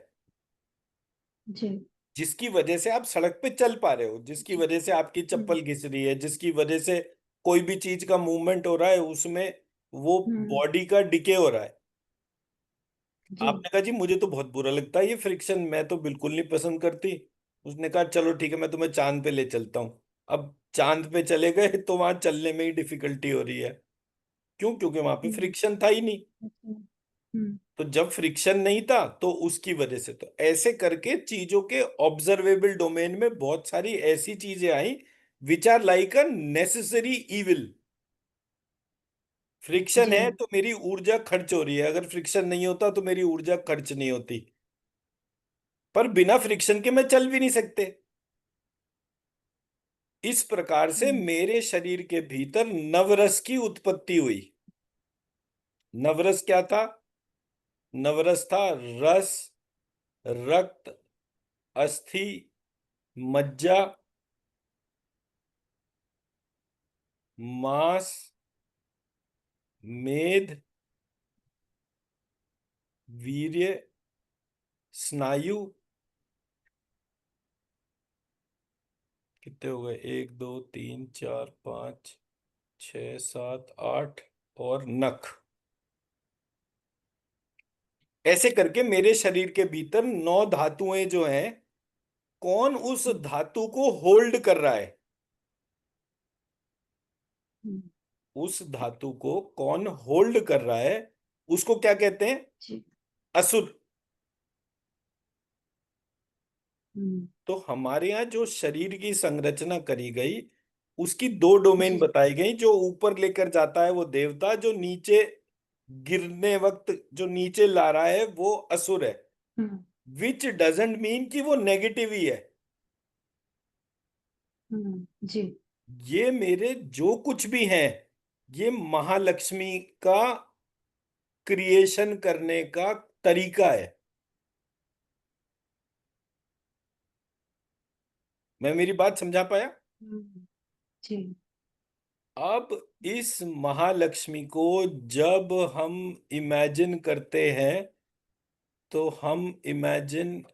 जी, जिसकी वजह से आप सड़क पे चल पा रहे हो, जिसकी जी, वजह से आपकी हम्म, चप्पल घिस रही है, जिसकी वजह से कोई भी चीज का मूवमेंट हो रहा है उसमें वो हम्म, बॉडी का डिके हो रहा है। जी, आपने कहा जी मुझे तो बहुत बुरा लगता है ये फ्रिक्शन, मैं तो बिल्कुल नहीं पसंद करती। उसने कहा चलो ठीक है मैं तुम्हें चांद पे ले चलता हूँ। अब चांद पे चले गए तो वहां चलने में ही डिफिकल्टी हो रही है। क्यों? क्योंकि वहां पे हम्म, फ्रिक्शन था ही नहीं। अच्छा, हम्म, तो जब फ्रिक्शन नहीं था तो उसकी वजह से, तो ऐसे करके चीजों के ऑब्जर्वेबल डोमेन में बहुत सारी ऐसी चीजें आई which are like a necessary evil. Friction जी, है तो मेरी ऊर्जा खर्च हो रही है, अगर फ्रिक्शन नहीं होता तो मेरी ऊर्जा खर्च नहीं होती। पर बिना फ्रिक्शन के मैं चल भी नहीं सकते। इस प्रकार से हम्म, मेरे शरीर के भीतर नवरस की उत्पत्ति हुई। नवरस क्या था? नवरस था रस, रक्त, अस्थि, मज्जा, मांस, मेद, वीर्य, स्नायु। कितने हो गए? एक दो तीन चार पाँच छ सात आठ, और नख। ऐसे करके मेरे शरीर के भीतर 9 धातुएं जो हैं, कौन उस धातु को होल्ड कर रहा है? हम्म, उस धातु को कौन होल्ड कर रहा है उसको क्या कहते हैं? जी, असुर। हम्म, तो हमारे यहाँ जो शरीर की संरचना करी गई उसकी दो डोमेन जी, बताई गई। जो ऊपर लेकर जाता है वो देवता, जो नीचे गिरने वक्त जो नीचे ला रहा है वो असुर है। हम्म, विच डजेंट मीन कि वो नेगेटिव ही है। जी, ये मेरे जो कुछ भी हैं ये महालक्ष्मी का क्रिएशन करने का तरीका है। मैं मेरी बात समझा पाया? हम्म, जी, अब इस महालक्ष्मी को जब हम इमेजिन करते हैं, तो हम इमेजिन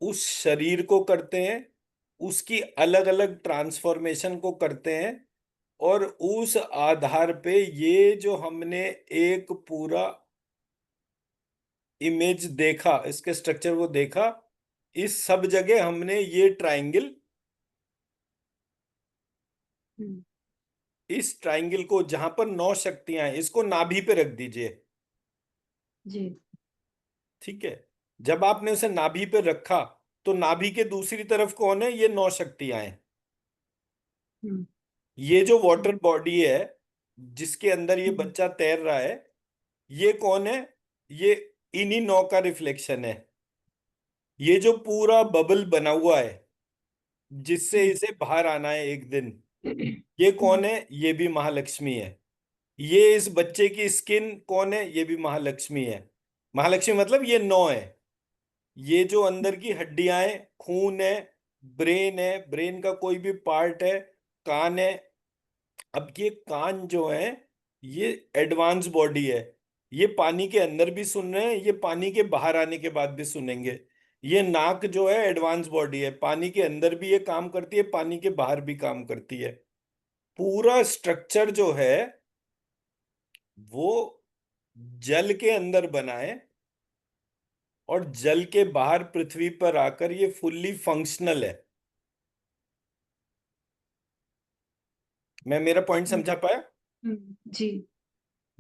उस शरीर को करते हैं, उसकी अलग अलग ट्रांसफॉर्मेशन को करते हैं, और उस आधार पे ये जो हमने एक पूरा इमेज देखा, इसके स्ट्रक्चर को देखा, इस सब जगह हमने ये ट्रायंगल, हम्म, इस ट्रायंगल को जहां पर 9 शक्तियां हैं, इसको नाभि पे रख दीजिए। जी। ठीक है। जब आपने उसे नाभि पे रखा, तो नाभि के दूसरी तरफ कौन है? ये 9 शक्तियां हैं। हम्म, ये जो वाटर जी। बॉडी है, जिसके अंदर ये हम्म, बच्चा तैर रहा है, ये कौन है? ये इन्हीं 9 का रिफ्लेक्शन है। ये जो पूरा बबल बना हुआ है, जिससे हम्म, इसे बाहर आना है एक दिन, ये कौन हम्म, है? ये भी महालक्ष्मी है। ये इस बच्चे की स्किन कौन है? ये भी महालक्ष्मी है। महालक्ष्मी मतलब ये 9 है। ये जो अंदर की हड्डियां हैं, खून है, ब्रेन है, ब्रेन का कोई भी पार्ट है, कान है। अब ये कान जो है, ये एडवांस बॉडी है। ये पानी के अंदर भी सुन रहे हैं, ये पानी के बाहर आने के बाद भी सुनेंगे। ये नाक जो है, एडवांस बॉडी है, पानी के अंदर भी ये काम करती है, पानी के बाहर भी काम करती है। पूरा स्ट्रक्चर जो है, वो जल के अंदर बना है, और जल के बाहर पृथ्वी पर आकर ये फुल्ली फंक्शनल है। मैं मेरा पॉइंट समझा पाया? जी।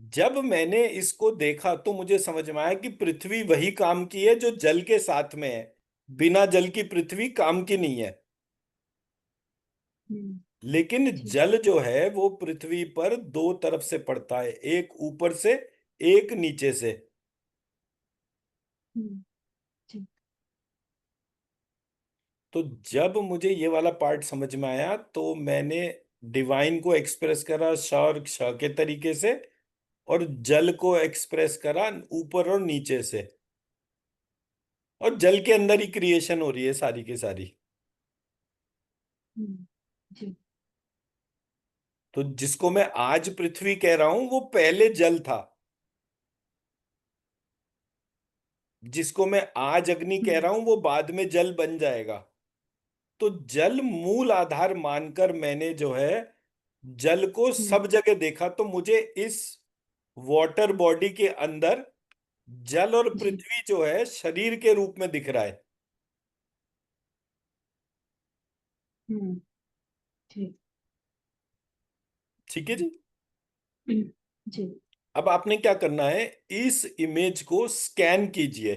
जब मैंने इसको देखा, तो मुझे समझ में आया कि पृथ्वी वही काम की है जो जल के साथ में है। बिना जल की पृथ्वी काम की नहीं है। हम्म, लेकिन जी। जल जो है, वो पृथ्वी पर दो तरफ से पड़ता है, एक ऊपर से, एक नीचे से। हम्म, जी। तो जब मुझे ये वाला पार्ट समझ में आया, तो मैंने डिवाइन को एक्सप्रेस करा श और क्ष के तरीके से, और जल को एक्सप्रेस करा ऊपर और नीचे से। और जल के अंदर ही क्रिएशन हो रही है सारी की सारी। जी। तो जिसको मैं आज पृथ्वी कह रहा हूं, वो पहले जल था। जिसको मैं आज अग्नि कह हम्म, रहा हूं, वो बाद में जल बन जाएगा। तो जल मूल आधार मानकर मैंने जो है, जल को हम्म, सब जगह देखा, तो मुझे इस वाटर बॉडी के अंदर जल और जी। पृथ्वी जो है, शरीर के रूप में दिख रहा है। हम्म, जी। ठीक है जी। जी। अब आपने क्या करना है, इस इमेज को स्कैन कीजिए,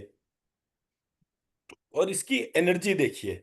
और इसकी एनर्जी देखिए।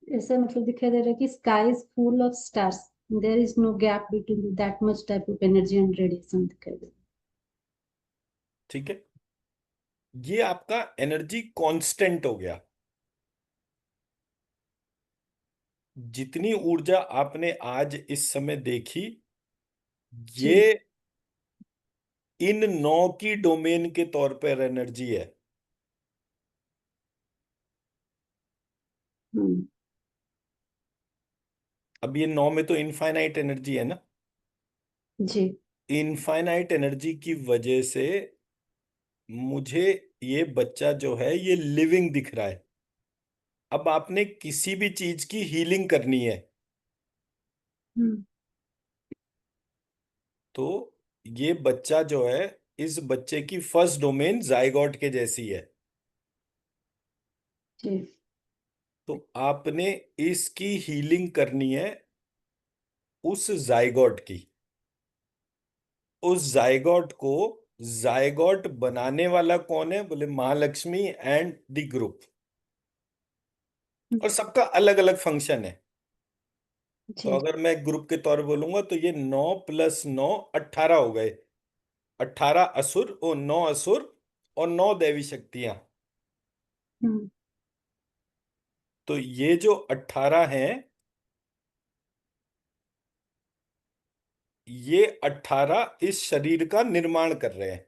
ऐसा मतलब दिखाई दे रहा है कि sky is full of stars, there is no gap between that much type of energy and radiation दिखाई दे ठीक है। ये आपका एनर्जी कांस्टेंट हो गया। जितनी ऊर्जा आपने आज इस समय देखी, ये जी। इन 9 की डोमेन के तौर पर एनर्जी है। हम्म, अब ये 9 में तो इनफाइनाइट एनर्जी है ना। जी। इनफाइनाइट एनर्जी की वजह से मुझे ये बच्चा जो है ये लिविंग दिख रहा है। अब आपने किसी भी चीज की हीलिंग करनी है हम्म। तो ये बच्चा जो है, इस बच्चे की फर्स्ट डोमेन जाइगोट के जैसी है। जी। तो आपने इसकी हीलिंग करनी है उस जाइगोट की। उस जाइगोट को, जाइगोट बनाने वाला कौन है? बोले महालक्ष्मी एंड द ग्रुप। हम्म। और सबका अलग अलग फंक्शन है। तो जी। अगर मैं ग्रुप के तौर पे बोलूंगा तो ये 9 + 9 18 हो गए। 18 असुर, ओ 9 असुर और 9 दैवी शक्तियां। हम्म। तो ये जो 18 हैं, ये 18 इस शरीर का निर्माण कर रहे हैं।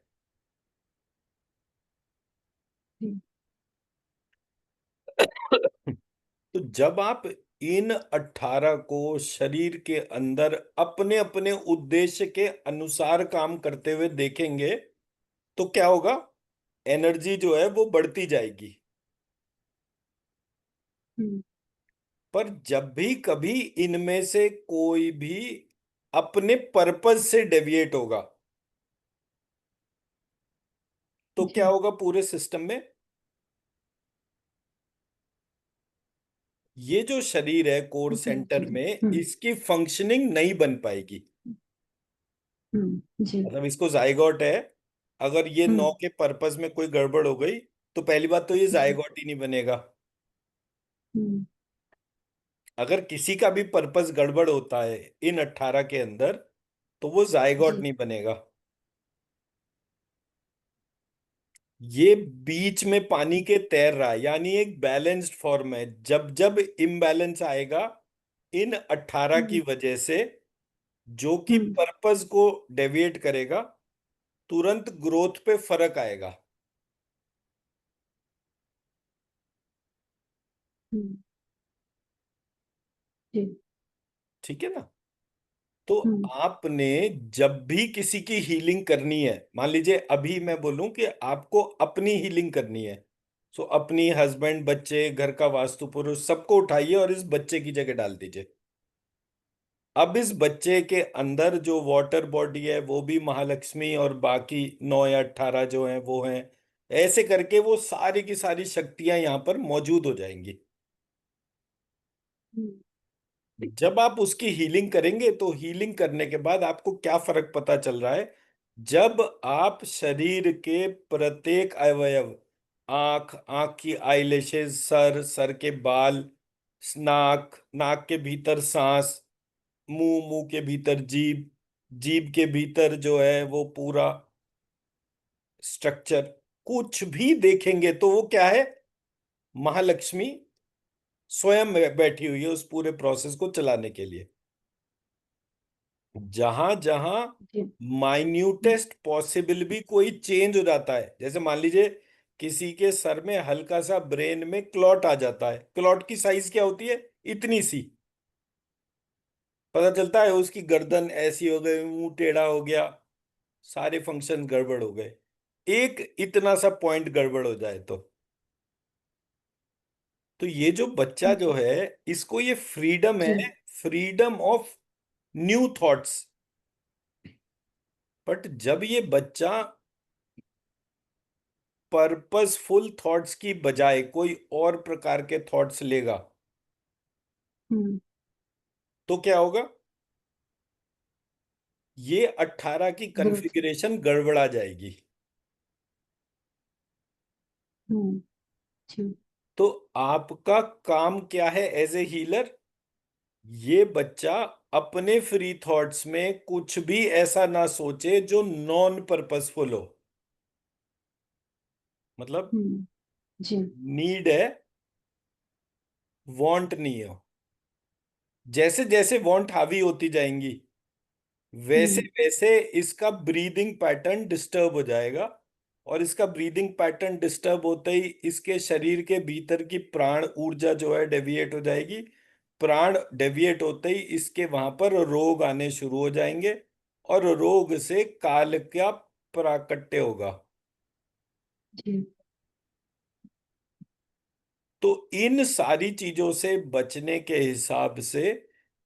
जी। तो जब आप इन 18 को शरीर के अंदर अपने अपने उद्देश्य के अनुसार काम करते हुए देखेंगे तो क्या होगा? एनर्जी जो है वो बढ़ती जाएगी। हम्म। पर जब भी कभी इनमें से कोई भी अपने पर्पज से डेविएट होगा तो क्या जी। होगा पूरे सिस्टम में? ये जो शरीर है कोर जी। सेंटर जी। में, इसकी फंक्शनिंग नहीं बन पाएगी। जी। मतलब इसको जाइगोट है, अगर ये हम्म। 9 के पर्पस में कोई गड़बड़ हो गई तो पहली बात तो ये जी। जाइगोट ही नहीं बनेगा। हम्म। अगर किसी का भी पर्पस गड़बड़ होता है इन 18 के अंदर तो वो जाइगोट जी। नहीं बनेगा। ये बीच में पानी के तैर रहा है, यानी एक बैलेंस्ड फॉर्म है। जब जब इम्बैलेंस आएगा इन 18 की हम्म। वजह से, जो कि हम्म। पर्पस को डेविएट करेगा, तुरंत ग्रोथ पे फर्क आएगा। हम्म। जी। ठीक है ना? तो हम्म। आपने जब भी किसी की हीलिंग करनी है, मान लीजिए अभी मैं बोलूं कि आपको अपनी हीलिंग करनी है, तो अपनी हस्बैंड, बच्चे, घर का वास्तु पुरुष सबको उठाइए और इस बच्चे की जगह डाल दीजिए। अब इस बच्चे के अंदर जो वाटर बॉडी है वो भी महालक्ष्मी, और बाकी 9 या 18 जो हैं वो हैं। ऐसे करके वो सारी की सारी शक्तियां यहाँ पर मौजूद हो जाएंगी। हम्म। जब आप उसकी हीलिंग करेंगे तो हीलिंग करने के बाद आपको क्या फर्क पता चल रहा है? जब आप शरीर के प्रत्येक अवयव, आंख, आंख की आईलैशेस, सर, सर के बाल, नाक, नाक के भीतर सांस, मुंह, मुंह के भीतर जीभ, जीभ के भीतर जो है वो पूरा स्ट्रक्चर, कुछ भी देखेंगे तो वो क्या है? महालक्ष्मी स्वयं बैठी हुई है उस पूरे प्रोसेस को चलाने के लिए। जहां जहां जी। माइन्यूटेस्ट पॉसिबल भी कोई चेंज हो जाता है, जैसे मान लीजिए किसी के सर में हल्का सा ब्रेन में क्लॉट आ जाता है, क्लॉट की साइज क्या होती है? इतनी सी। पता चलता है उसकी गर्दन ऐसी हो गई, मुंह टेढ़ा हो गया, सारे फंक्शन गड़बड़ हो गए। एक इतना सा पॉइंट गड़बड़ हो जाए तो ये जो बच्चा जो है, इसको ये फ्रीडम है, जी। Freedom of new thoughts. But जब ये बच्चा पर्पसफुल थॉट्स की बजाय कोई और प्रकार के थॉट्स लेगा हम्म। तो क्या होगा? ये 18 की ग्रोथ। कॉन्फ़िगरेशन गड़बड़ा जाएगी। हम्म। जी। तो आपका काम क्या है एज ए हीलर? ये बच्चा अपने फ्री थॉट्स में कुछ भी ऐसा ना सोचे जो नॉन पर्पसफुल हो। मतलब हम्म। जी। नीड है, वांट नहीं हो। जैसे जैसे वांट हावी होती जाएंगी वैसे हम्म। वैसे इसका ब्रीदिंग पैटर्न डिस्टर्ब हो जाएगा। और इसका ब्रीदिंग पैटर्न डिस्टर्ब होते ही इसके शरीर के भीतर की प्राण ऊर्जा जो है डेविएट हो जाएगी। प्राण डेविएट होते ही इसके वहां पर रोग आने शुरू हो जाएंगे। और रोग से काल का प्राकट्य होगा। जी। तो इन सारी चीजों से बचने के हिसाब से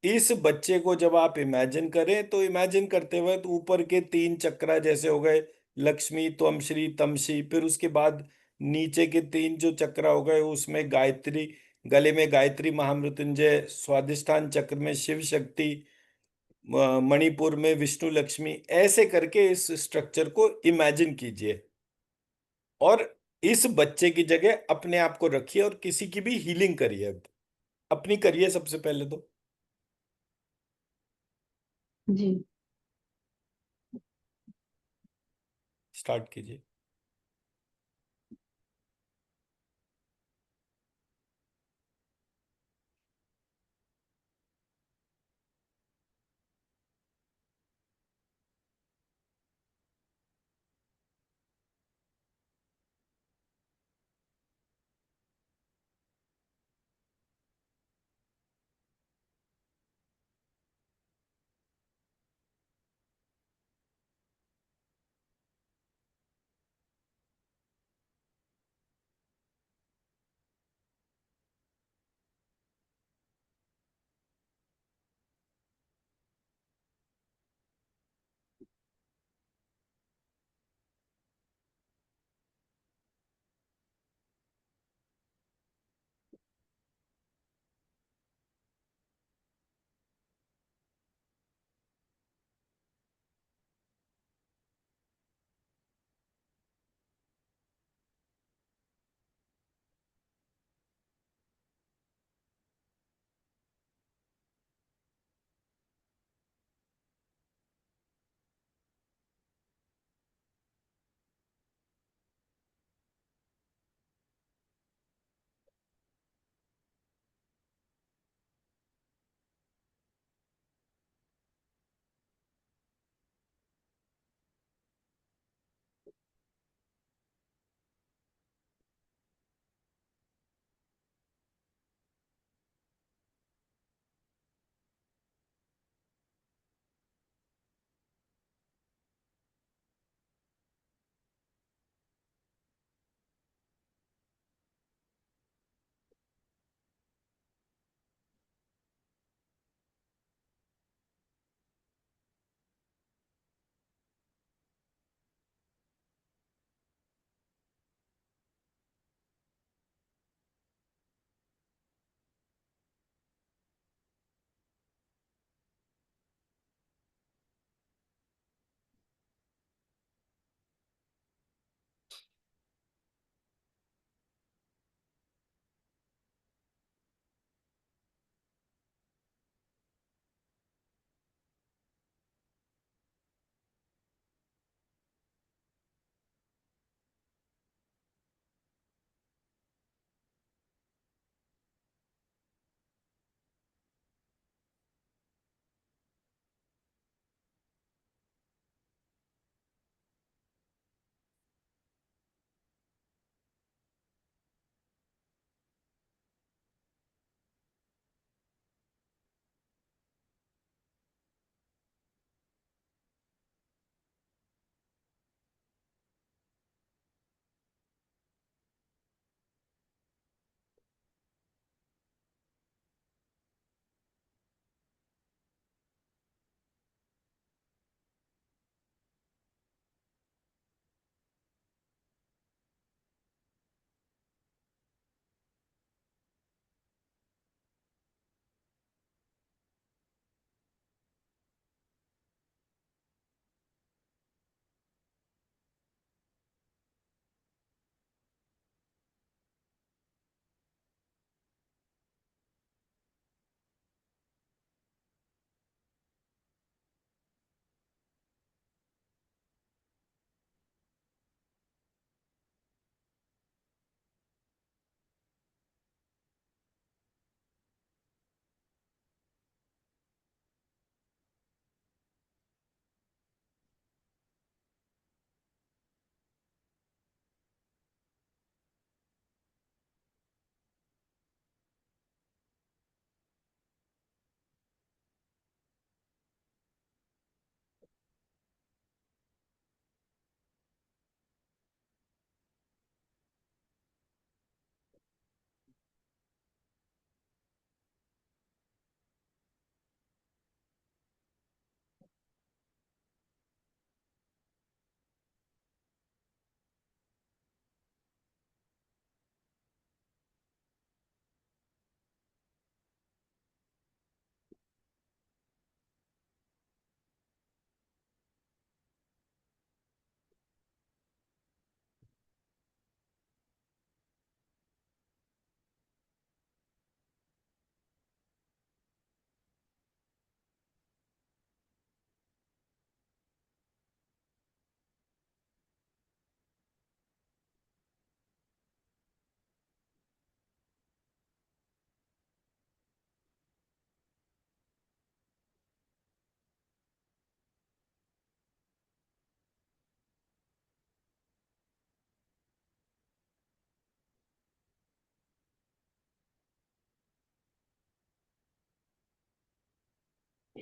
इस बच्चे को जब आप इमेजिन करें, तो इमेजिन करते वक्त ऊपर के तीन चक्रा जैसे हो गए, लक्ष्मी, त्वम श्री, तमसी, फिर उसके बाद नीचे के तीन जो चक्रा हो गए उसमें गायत्री, गले में गायत्री महामृत्युंजय, स्वादिष्ठान चक्र में शिव शक्ति, मणिपुर में विष्णु लक्ष्मी, ऐसे करके इस स्ट्रक्चर को इमेजिन कीजिए। और इस बच्चे की जगह अपने आप को रखिए और किसी की भी हीलिंग करिए। अब अपनी करिए सबसे पहले तो। जी। स्टार्ट कीजिए।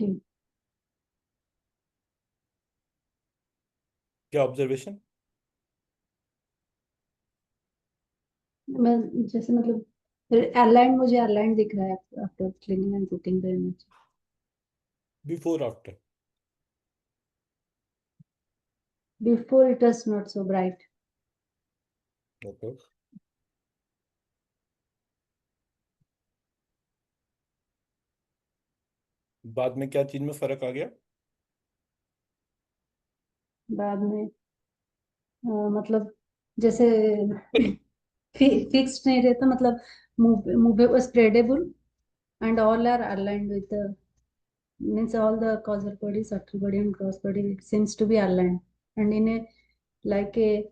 जी। क्या ऑब्जर्वेशन? मैं जैसे मतलब अलाइन, मुझे अलाइन दिख रहा है after cleaning and putting the image. Before after? Before it was not so bright. Okay. बाद में क्या चीज में फर्क आ गया? बाद में मतलब जैसे फिक्स्ड नहीं रहता, मतलब movable, स्प्रेडेबल, and all are aligned with the, means all the causal body, subtle body and gross body seems to be aligned and in a like a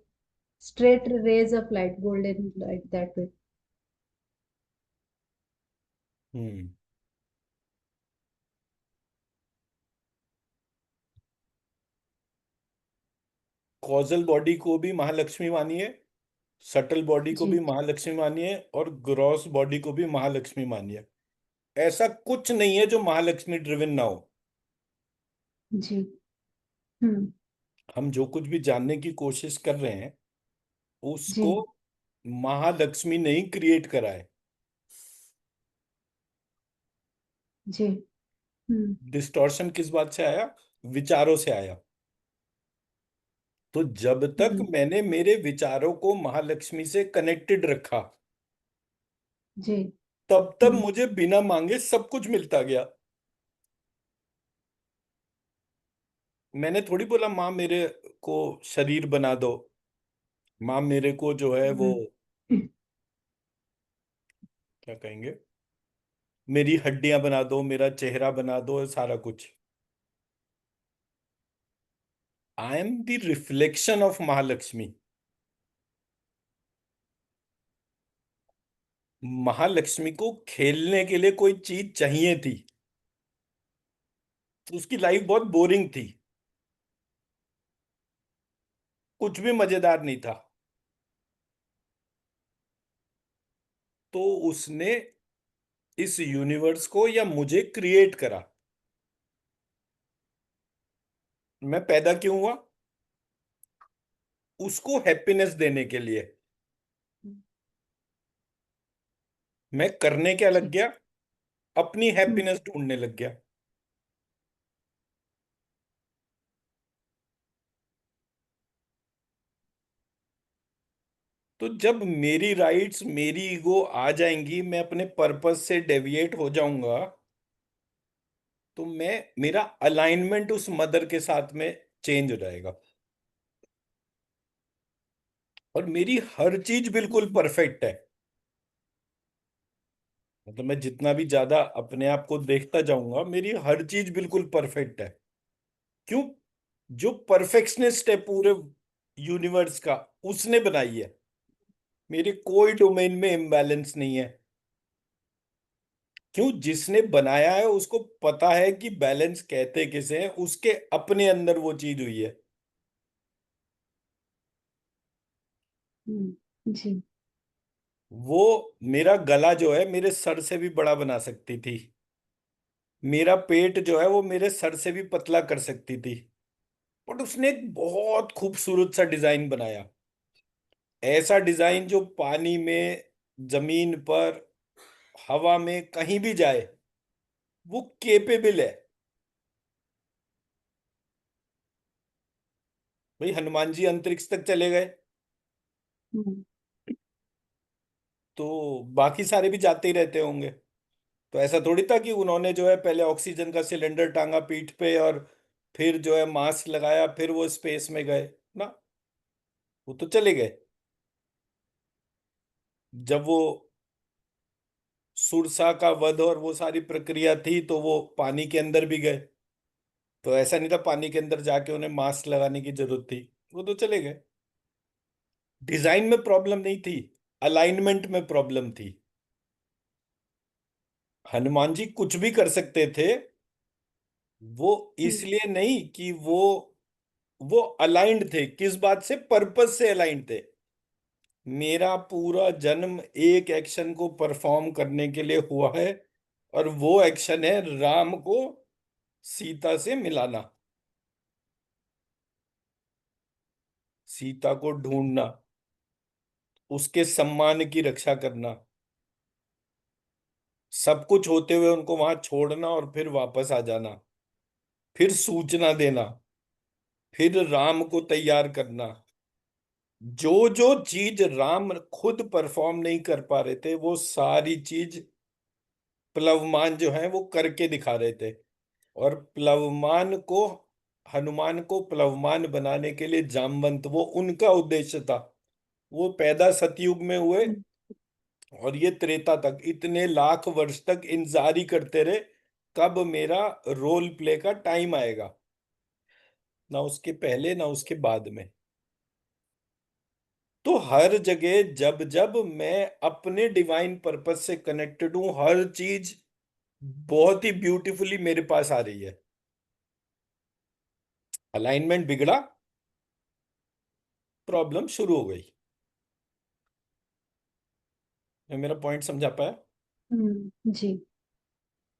straight rays of light, golden light, that way. Hmm. Causal body को भी महालक्ष्मी मानिए, subtle body को भी जी। महालक्ष्मी मानिए, और gross body को भी महालक्ष्मी मानिए। ऐसा कुछ नहीं है जो महालक्ष्मी ड्रिवन ना हो। जी। हम्म। हम जो कुछ भी जानने की कोशिश कर रहे हैं जी। उसको महालक्ष्मी ने ही क्रिएट करा है। जी। हम्म। डिस्टॉर्शन किस बात से आया? विचारों से आया। तो जब तक हम्म। मैंने मेरे विचारों को महालक्ष्मी से कनेक्टेड रखा, जी। तब तब हम्म। मुझे बिना मांगे सब कुछ मिलता गया। मैंने थोड़ी बोला माँ मेरे को शरीर बना दो, माँ मेरे को जो है वो हम्म। क्या कहेंगे, मेरी हड्डियां बना दो, मेरा चेहरा बना दो, सारा कुछ। I am the reflection of Mahalakshmi. Mahalakshmi को खेलने के लिए कोई चीज चाहिए थी, तो उसकी लाइफ बहुत बोरिंग थी, कुछ भी मजेदार नहीं था। तो उसने इस यूनिवर्स को या मुझे क्रिएट करा। मैं पैदा क्यों हुआ? उसको हैप्पीनेस देने के लिए। मैं करने क्या लग जी। गया? अपनी हम्म। हैप्पीनेस ढूंढने लग गया। तो जब मेरी राइट्स, मेरी ईगो आ जाएंगी, मैं अपने पर्पस से डेविएट हो जाऊंगा, तो मैं, मेरा अलाइनमेंट उस मदर के साथ में चेंज हो जाएगा। और मेरी हर चीज बिल्कुल परफेक्ट है। मतलब मैं जितना भी ज्यादा अपने आप को देखता जाऊंगा, मेरी हर चीज बिल्कुल परफेक्ट है। क्यों? जो परफेक्शनिस्ट है पूरे यूनिवर्स का, उसने बनाई है। मेरे कोई डोमेन में इम्बैलेंस नहीं है। क्यों? जिसने बनाया है उसको पता है कि बैलेंस कहते किसे हैं, उसके अपने अंदर वो चीज हुई है। जी। वो मेरा गला जो है मेरे सर से भी बड़ा बना सकती थी। मेरा पेट जो है वो मेरे सर से भी पतला कर सकती थी। बट उसने एक बहुत खूबसूरत सा डिजाइन बनाया। ऐसा डिजाइन जो पानी में, जमीन पर, हवा में, कहीं भी जाए वो केपेबल है। भाई हनुमान जी अंतरिक्ष तक चले गए, हम्म। तो बाकी सारे भी जाते ही रहते होंगे। तो ऐसा थोड़ी था कि उन्होंने जो है पहले ऑक्सीजन का सिलेंडर टांगा पीठ पे, और फिर जो है मास्क लगाया, फिर वो स्पेस में गए ना। वो तो चले गए। जब वो सुरसा का वध और वो सारी प्रक्रिया थी, तो वो पानी के अंदर भी गए। तो ऐसा नहीं था पानी के अंदर जाके उन्हें मास्क लगाने की जरूरत थी। वो तो चले गए। डिजाइन में प्रॉब्लम नहीं थी, अलाइनमेंट में प्रॉब्लम थी। हनुमान जी कुछ भी कर सकते थे, वो इसलिए नहीं कि वो अलाइंड थे। किस बात से? पर्पस से अलाइंड थे। मेरा पूरा जन्म एक एक्शन को परफॉर्म करने के लिए हुआ है, और वो एक्शन है राम को सीता से मिलाना, सीता को ढूंढना, उसके सम्मान की रक्षा करना, सब कुछ होते हुए उनको वहां छोड़ना और फिर वापस आ जाना, फिर सूचना देना, फिर राम को तैयार करना। जो जो चीज राम खुद परफॉर्म नहीं कर पा रहे थे, वो सारी चीज प्लवमान जो है वो करके दिखा रहे थे। और प्लवमान को, हनुमान को प्लवमान बनाने के लिए जामवंत, वो उनका उद्देश्य था। वो पैदा सतयुग में हुए हम्म, और ये त्रेता तक, इतने लाख वर्ष तक इंतजार ही करते रहे कब मेरा रोल प्ले का टाइम आएगा। ना उसके पहले ना उसके बाद में। तो हर जगह जब जब मैं अपने डिवाइन पर्पस से कनेक्टेड हूं, हर चीज बहुत ही ब्यूटीफुली मेरे पास आ रही है। अलाइनमेंट बिगड़ा, प्रॉब्लम शुरू हो गई। मैं मेरा पॉइंट समझा पाया? जी।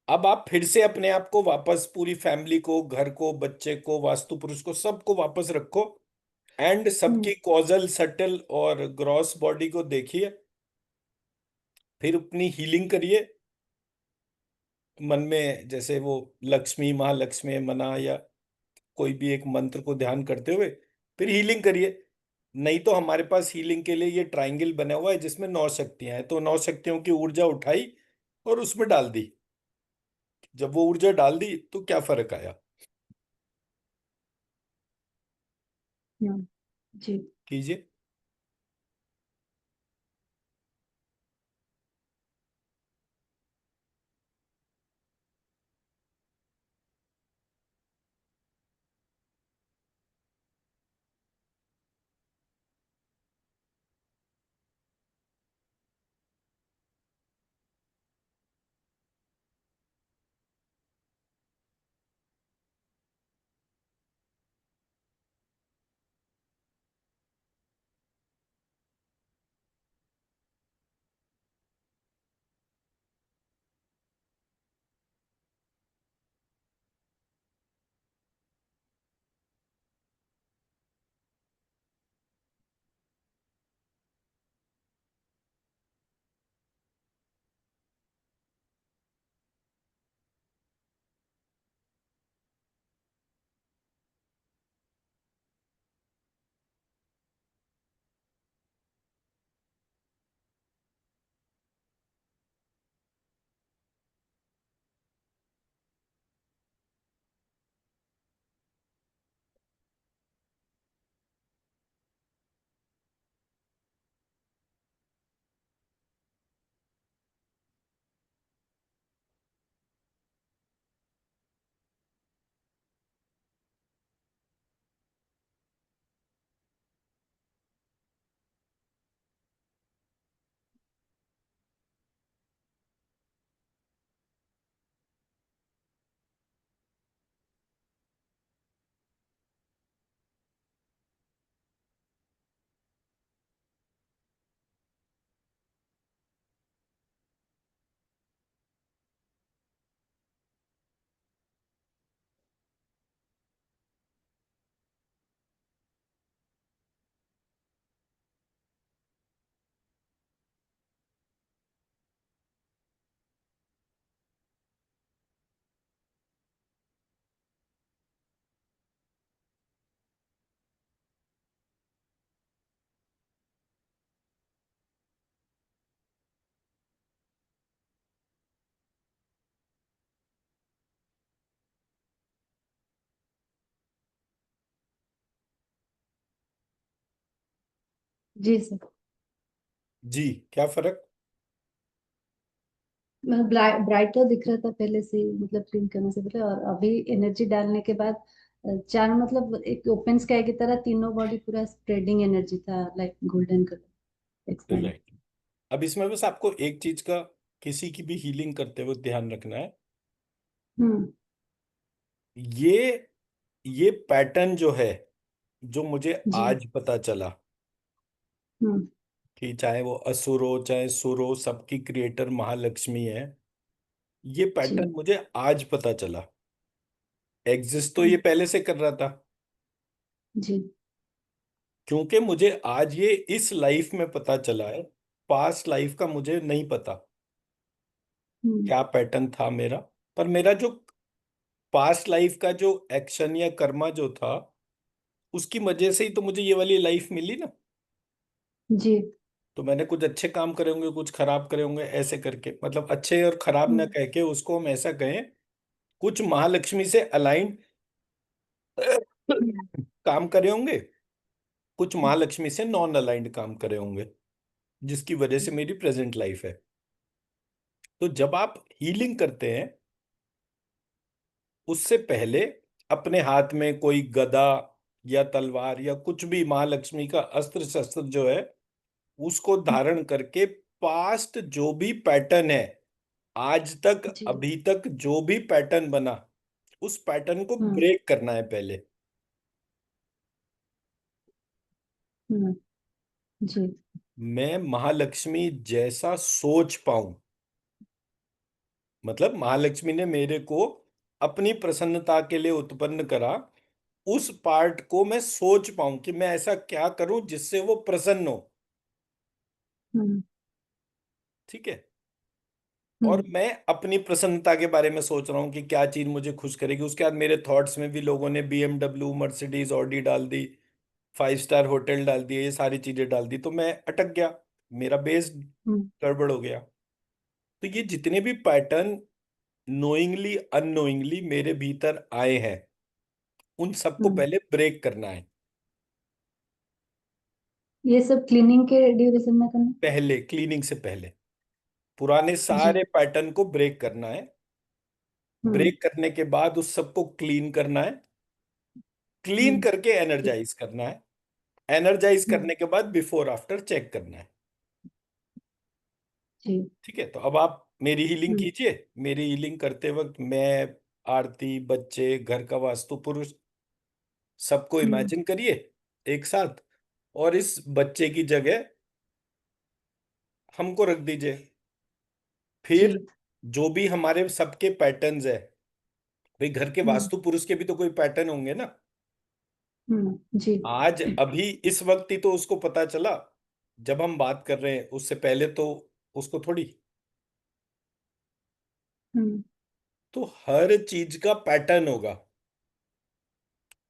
अब आप फिर से अपने आप को वापस, पूरी फैमिली को, घर को, बच्चे को, वास्तु पुरुष को, सबको वापस रखो एंड हम्म, सबकी कॉजल, सटल और ग्रॉस बॉडी को देखिए। फिर अपनी हीलिंग करिए मन में, जैसे वो लक्ष्मी, महालक्ष्मी मना, या कोई भी एक मंत्र को ध्यान करते हुए फिर हीलिंग करिए। नहीं तो हमारे पास हीलिंग के लिए ये ट्रायंगल बना हुआ है जिसमें 9 शक्तियां हैं, तो 9 शक्तियों की ऊर्जा उठाई और उसमें डाल दी। जब वो ऊर्जा डाल दी तो क्या फर्क आया? हम्म, जी। कीजिए। जी सर। जी, क्या फर्क? ब्राइटर दिख रहा था पहले से ही, मतलब क्लीन करने से पहले, और अभी एनर्जी डालने के बाद चार, मतलब एक ओपन स्काई की तरह तीनों बॉडी पूरा स्प्रेडिंग एनर्जी था, like golden colour expand. Right. अब इसमें बस आपको एक चीज का, किसी की भी हीलिंग करते वक्त ध्यान रखना है। हम्म, ये ये पैटर्न जो है, जो मुझे जी। आज पता चला, हम्म, कि चाहे वो असुर हो चाहे सुर हो, सबकी क्रिएटर महालक्ष्मी है। ये जी। पैटर्न मुझे आज पता चला। एग्जिस्ट तो ये पहले से कर रहा था, जी। क्योंकि मुझे आज ये इस लाइफ में पता चला है। पास्ट लाइफ का मुझे नहीं पता हम्म। क्या पैटर्न था मेरा। पर मेरा जो पास्ट लाइफ का जो एक्शन या कर्मा जो था, उसकी वजह से ही तो मुझे ये वाली लाइफ मिली ना। जी। तो मैंने कुछ अच्छे काम करे होंगे, कुछ खराब करे होंगे, ऐसे करके, मतलब अच्छे और खराब ना हम्म। कह के उसको हम ऐसा कहें, कुछ महालक्ष्मी से अलाइंड हम्म। काम करे होंगे, कुछ महालक्ष्मी से नॉन अलाइंड काम करे होंगे, जिसकी वजह से मेरी प्रेजेंट लाइफ है। तो जब आप हीलिंग करते हैं, उससे पहले अपने हाथ में कोई गदा या तलवार या कुछ भी महालक्ष्मी का अस्त्र शस्त्र जो है, उसको धारण करके पास्ट जो भी पैटर्न है, आज तक जी। अभी तक जो भी पैटर्न बना, उस पैटर्न को हम्म। ब्रेक करना है पहले। हम्म। जी। मैं महालक्ष्मी जैसा सोच पाऊं, मतलब महालक्ष्मी ने मेरे को अपनी प्रसन्नता के लिए उत्पन्न करा, उस पार्ट को मैं सोच पाऊं कि मैं ऐसा क्या करूं जिससे वो प्रसन्न हो। हम्म। ठीक है। और हम्म। मैं अपनी प्रसन्नता के बारे में सोच रहा हूँ कि क्या चीज मुझे खुश करेगी। उसके बाद मेरे थॉट्स में भी लोगों ने BMW, मर्सिडीज, ऑडी डाल दी, 5 स्टार होटल डाल दिए, ये सारी चीजें डाल दी, तो मैं अटक गया, मेरा बेस हम्म। गड़बड़ हो गया। तो ये जितने भी पैटर्न नोइंगली अननोइंगली मेरे भीतर आए हैं, उन सबको हम्म। पहले ब्रेक करना है। ये सब क्लीनिंग के ड्यूरेशन में करना। पहले क्लीनिंग से पहले पुराने जी। सारे पैटर्न को ब्रेक करना है। हम्म। ब्रेक करने के बाद उस सबको क्लीन करना है। क्लीन हम्म। करके एनर्जाइज करना है। एनर्जाइज हम्म। करने के बाद बिफोर आफ्टर चेक करना है। जी। ठीक है, तो अब आप मेरी हीलिंग हम्म। कीजिए। मेरी हीलिंग करते वक्त मैं, आरती, बच्चे, घर का वास्तु पुरुष, सबको हम्म। इमेजिन करिए एक साथ, और इस बच्चे की जगह हमको रख दीजिए। फिर जी। जो भी हमारे सबके पैटर्न्स है, भाई घर के हम्म। वास्तु पुरुष के भी तो कोई पैटर्न होंगे ना। जी। आज अभी इस वक्त ही तो उसको पता चला, जब हम बात कर रहे हैं उससे पहले तो उसको थोड़ी। हम्म। तो हर चीज का पैटर्न होगा।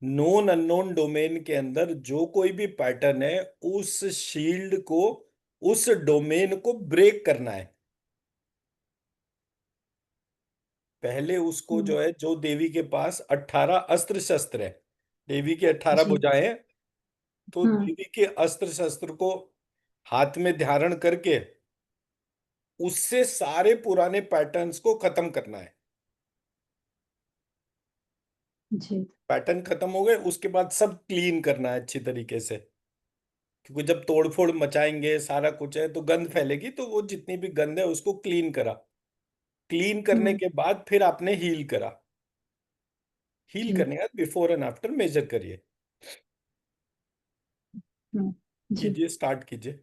नोन अननोन डोमेन के अंदर जो कोई भी पैटर्न है, उस शील्ड को, उस डोमेन को ब्रेक करना है। पहले उसको हम्म। जो है, जो देवी के पास 18 अस्त्र शस्त्र है, देवी की 18 जी। भुजाएं हैं, तो हाँ। देवी के अस्त्र शस्त्र को हाथ में धारण करके उससे सारे पुराने पैटर्न्स को खत्म करना है। जी। पैटर्न खत्म हो गए, उसके बाद सब क्लीन करना है अच्छी तरीके से। क्योंकि जब तोड़फोड़ मचाएंगे, सारा कुछ है, तो गंद फैलेगी, तो वो जितनी भी गंद है उसको क्लीन करा। क्लीन करने हम्म। के बाद फिर आपने हील करा। हील जी। करने के बाद बिफोर एंड आफ्टर मेजर करिए। हम्म। जी। कीजिए, स्टार्ट कीजिए।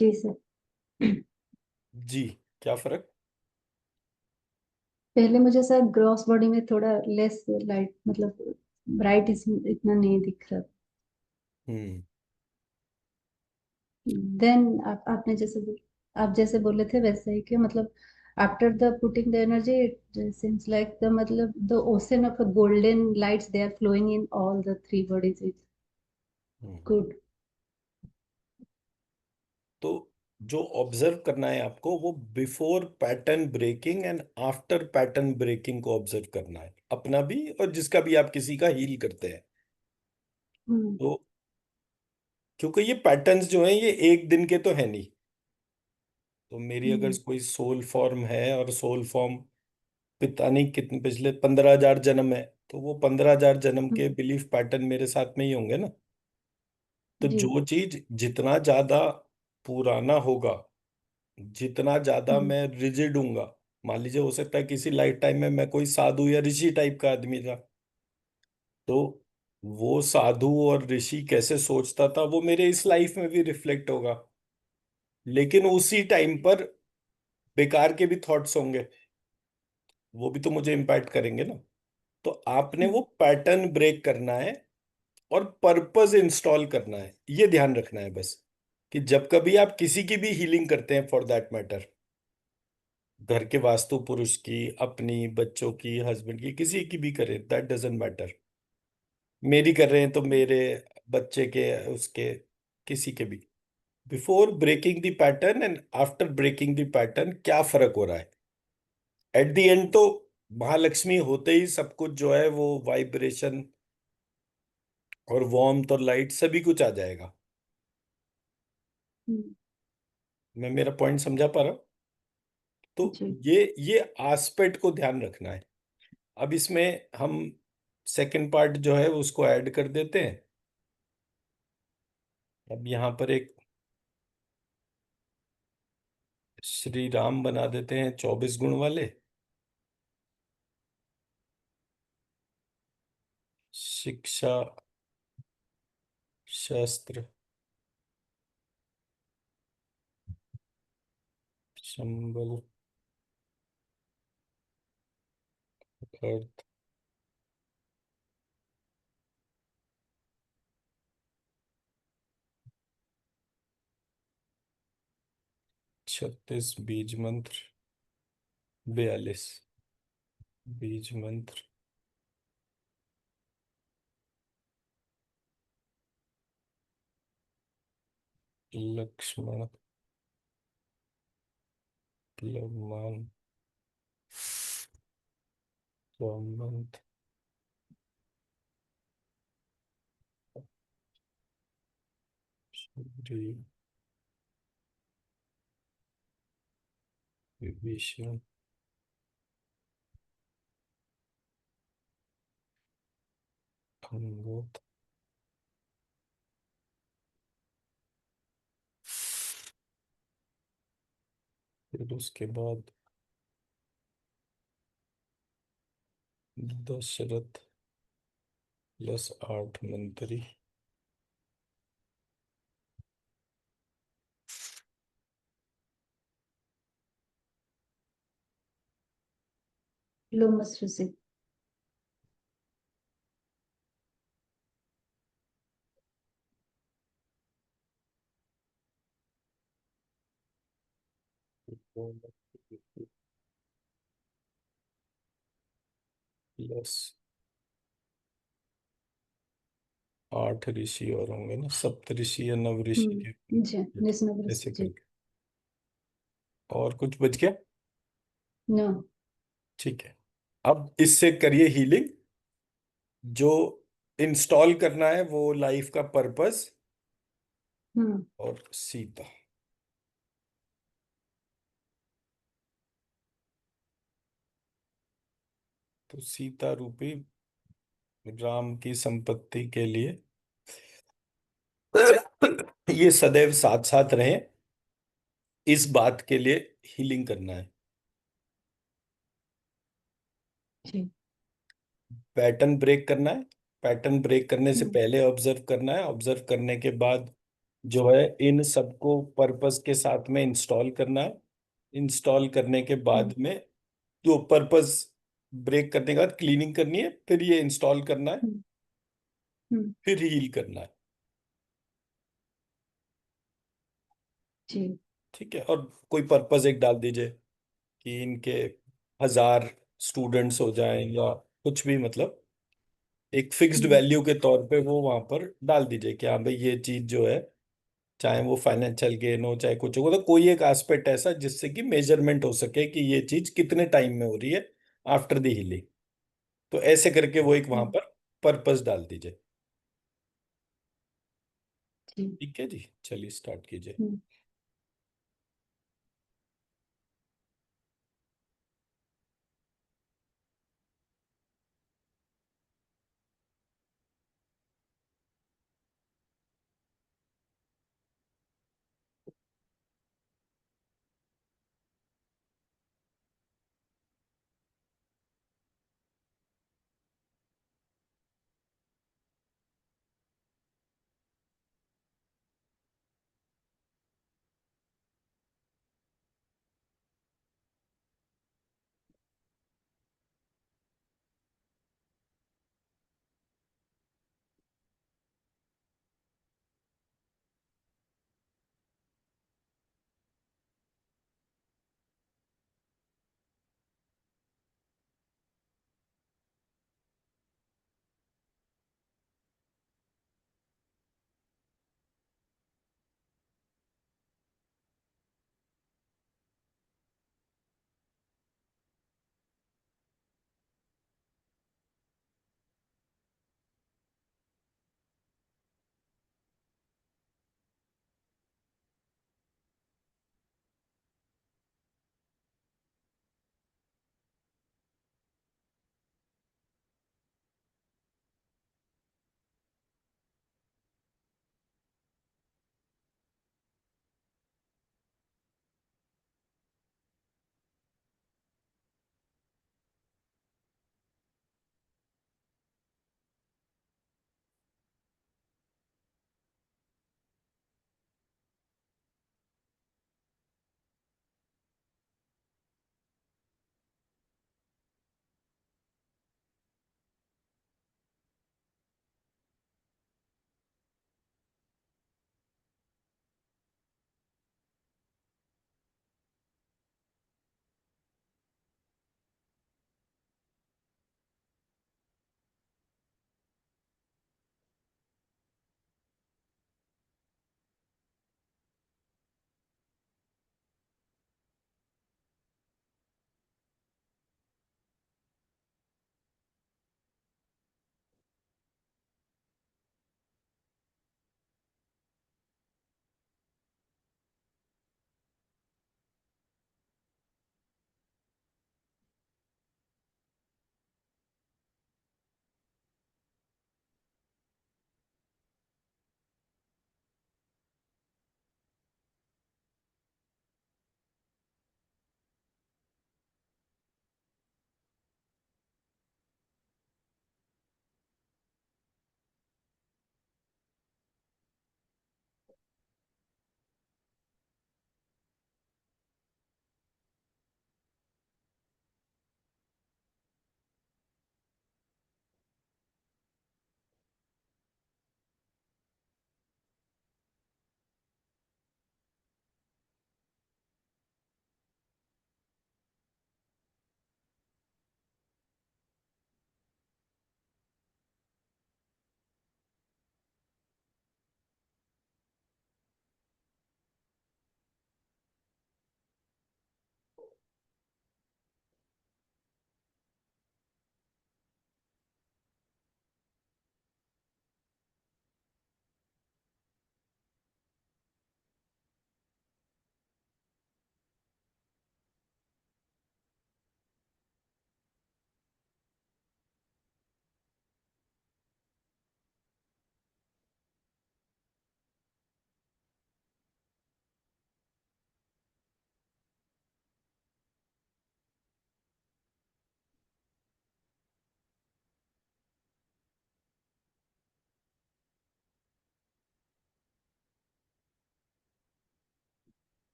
जी सर। जी, क्या फर्क? पहले मुझे शायद ग्रॉस बॉडी में थोड़ा लेस लाइट, मतलब ब्राइट इतना नहीं दिख रहा। हम्म। देन आपने आप जैसे बोले थे वैसे ही कि मतलब after the putting the energy it seems like the मतलब the ocean of golden lights they are flowing in all the three bodies, it's hmm. Good. तो जो ऑब्जर्व करना है आपको, वो before pattern breaking and after pattern breaking को observe करना है, अपना भी और जिसका भी आप किसी का हील करते हैं। हम्म। तो क्योंकि ये पैटर्न्स जो हैं ये एक दिन के तो है नहीं। तो मेरी अगर हम्म। कोई सोल फॉर्म है और सोल फॉर्म पता नहीं कितने पिछले 15,000 जन्म है, तो वो 15,000 जन्म के हम्म। बिलीफ पैटर्न मेरे साथ में ही होंगे ना। तो जी। जो चीज जितना ज्यादा पुराना होगा, जितना ज्यादा हम्म। मैं रिजिड हूंगा, मान लीजिए हो सकता है किसी लाइफ टाइम में मैं कोई साधु या ऋषि टाइप का आदमी था, तो वो साधु और ऋषि कैसे सोचता था वो मेरे इस लाइफ में भी रिफ्लेक्ट होगा। लेकिन उसी टाइम पर बेकार के भी थॉट्स होंगे, वो भी तो मुझे इम्पैक्ट करेंगे ना। तो आपने वो हम्म। पैटर्न ब्रेक करना है और पर्पस इंस्टॉल करना है, ये ध्यान रखना है बस। कि जब कभी आप किसी की भी हीलिंग करते हैं, फॉर दैट मैटर, घर के वास्तु पुरुष की, अपनी, बच्चों की, हस्बैंड की, किसी की भी करें, दैट डजेंट मैटर। मेरी कर रहे हैं तो मेरे, बच्चे के, उसके, किसी के भी, before breaking the pattern and after breaking the pattern क्या फर्क हो रहा है। एट द एंड तो महालक्ष्मी होते ही सब कुछ जो है वो वाइब्रेशन और वार्मथ और लाइट सभी कुछ आ जाएगा। हम्म। मैं मेरा पॉइंट समझा पा रहा हूं? तो जी। ये एस्पेक्ट को ध्यान रखना है। अब इसमें हम सेकंड पार्ट जो है उसको ऐड कर देते हैं। अब यहाँ पर एक श्री राम बना देते हैं 24 गुण वाले। शिक्षा, शास्त्र, संबल, अर्थ, 36 बीज मंत्र, 42 बीज मंत्र, लक्ष्मण, लवमान, मंत्र, सुग्रीव, विभीषण, अंगद, फिर उसके बाद दशरथ प्लस 8 मंत्री, लोमस ऋषि। प्लस 8 ऋषि और होंगे ना, सप्त ऋषि या नव ऋषि के, जी, नेशनल ऐसे जी। करके। और कुछ बच गया? नो। ठीक है। अब इससे करिए हीलिंग। जो इंस्टॉल करना है वो लाइफ का पर्पस हम्म। और सीता। तो सीता रूपी राम की संपत्ति के लिए ये सदैव साथ साथ रहें, इस बात के लिए हीलिंग करना है। जी। पैटर्न ब्रेक करना है। पैटर्न ब्रेक करने से हम्म। पहले ऑब्जर्व करना है, ऑब्जर्व करने के बाद जो है इन सबको पर्पस के साथ में इंस्टॉल करना है। इंस्टॉल करने के बाद में जो पर्पस ब्रेक करने के बाद क्लीनिंग करनी है, फिर ये इंस्टॉल करना है, हम्म, हम्म, फिर हील करना है। जी। ठीक है, और कोई पर्पस एक डाल दीजिए कि इनके 1000 स्टूडेंट्स हो जाएं या कुछ भी, मतलब एक फिक्स्ड हम्म, वैल्यू के तौर पे वो वहां पर डाल दीजिए कि हाँ भाई ये चीज जो है, चाहे वो फाइनेंशियल गेन हो चाहे कुछ हो, तो कोई एक एस्पेक्ट ऐसा जिससे कि मेजरमेंट हो सके कि ये चीज कितने टाइम में हो रही है आफ्टर द हीलिंग। तो ऐसे करके वो एक वहां हम्म, पर पर्पस डाल दीजिए। जी। ठीक है जी, चलिए स्टार्ट कीजिए। हम्म,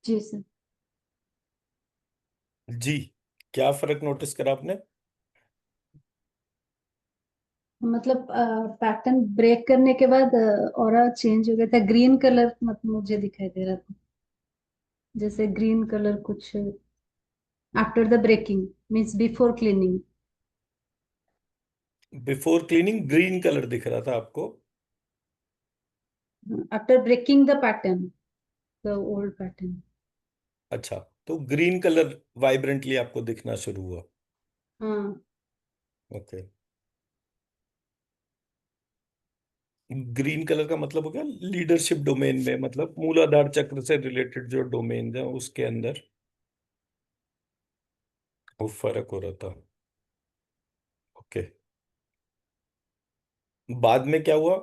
जी सर। जी, क्या फर्क नोटिस करा आपने? मतलब पैटर्न ब्रेक करने के बाद ऑरा चेंज हो गया था, ग्रीन कलर मतलब मुझे दिखाई दे रहा था, जैसे ग्रीन कलर कुछ after the breaking, means before cleaning. Before cleaning green colour दिख रहा था आपको? After breaking the pattern, the old pattern. अच्छा, तो ग्रीन कलर वाइब्रेंटली आपको दिखना शुरू हुआ। हाँ। ओके। ग्रीन कलर का मतलब हो गया लीडरशिप डोमेन में, मतलब मूलाधार चक्र से रिलेटेड जो डोमेन है उसके अंदर वो फर्क हो रहा था। ओके। बाद में क्या हुआ?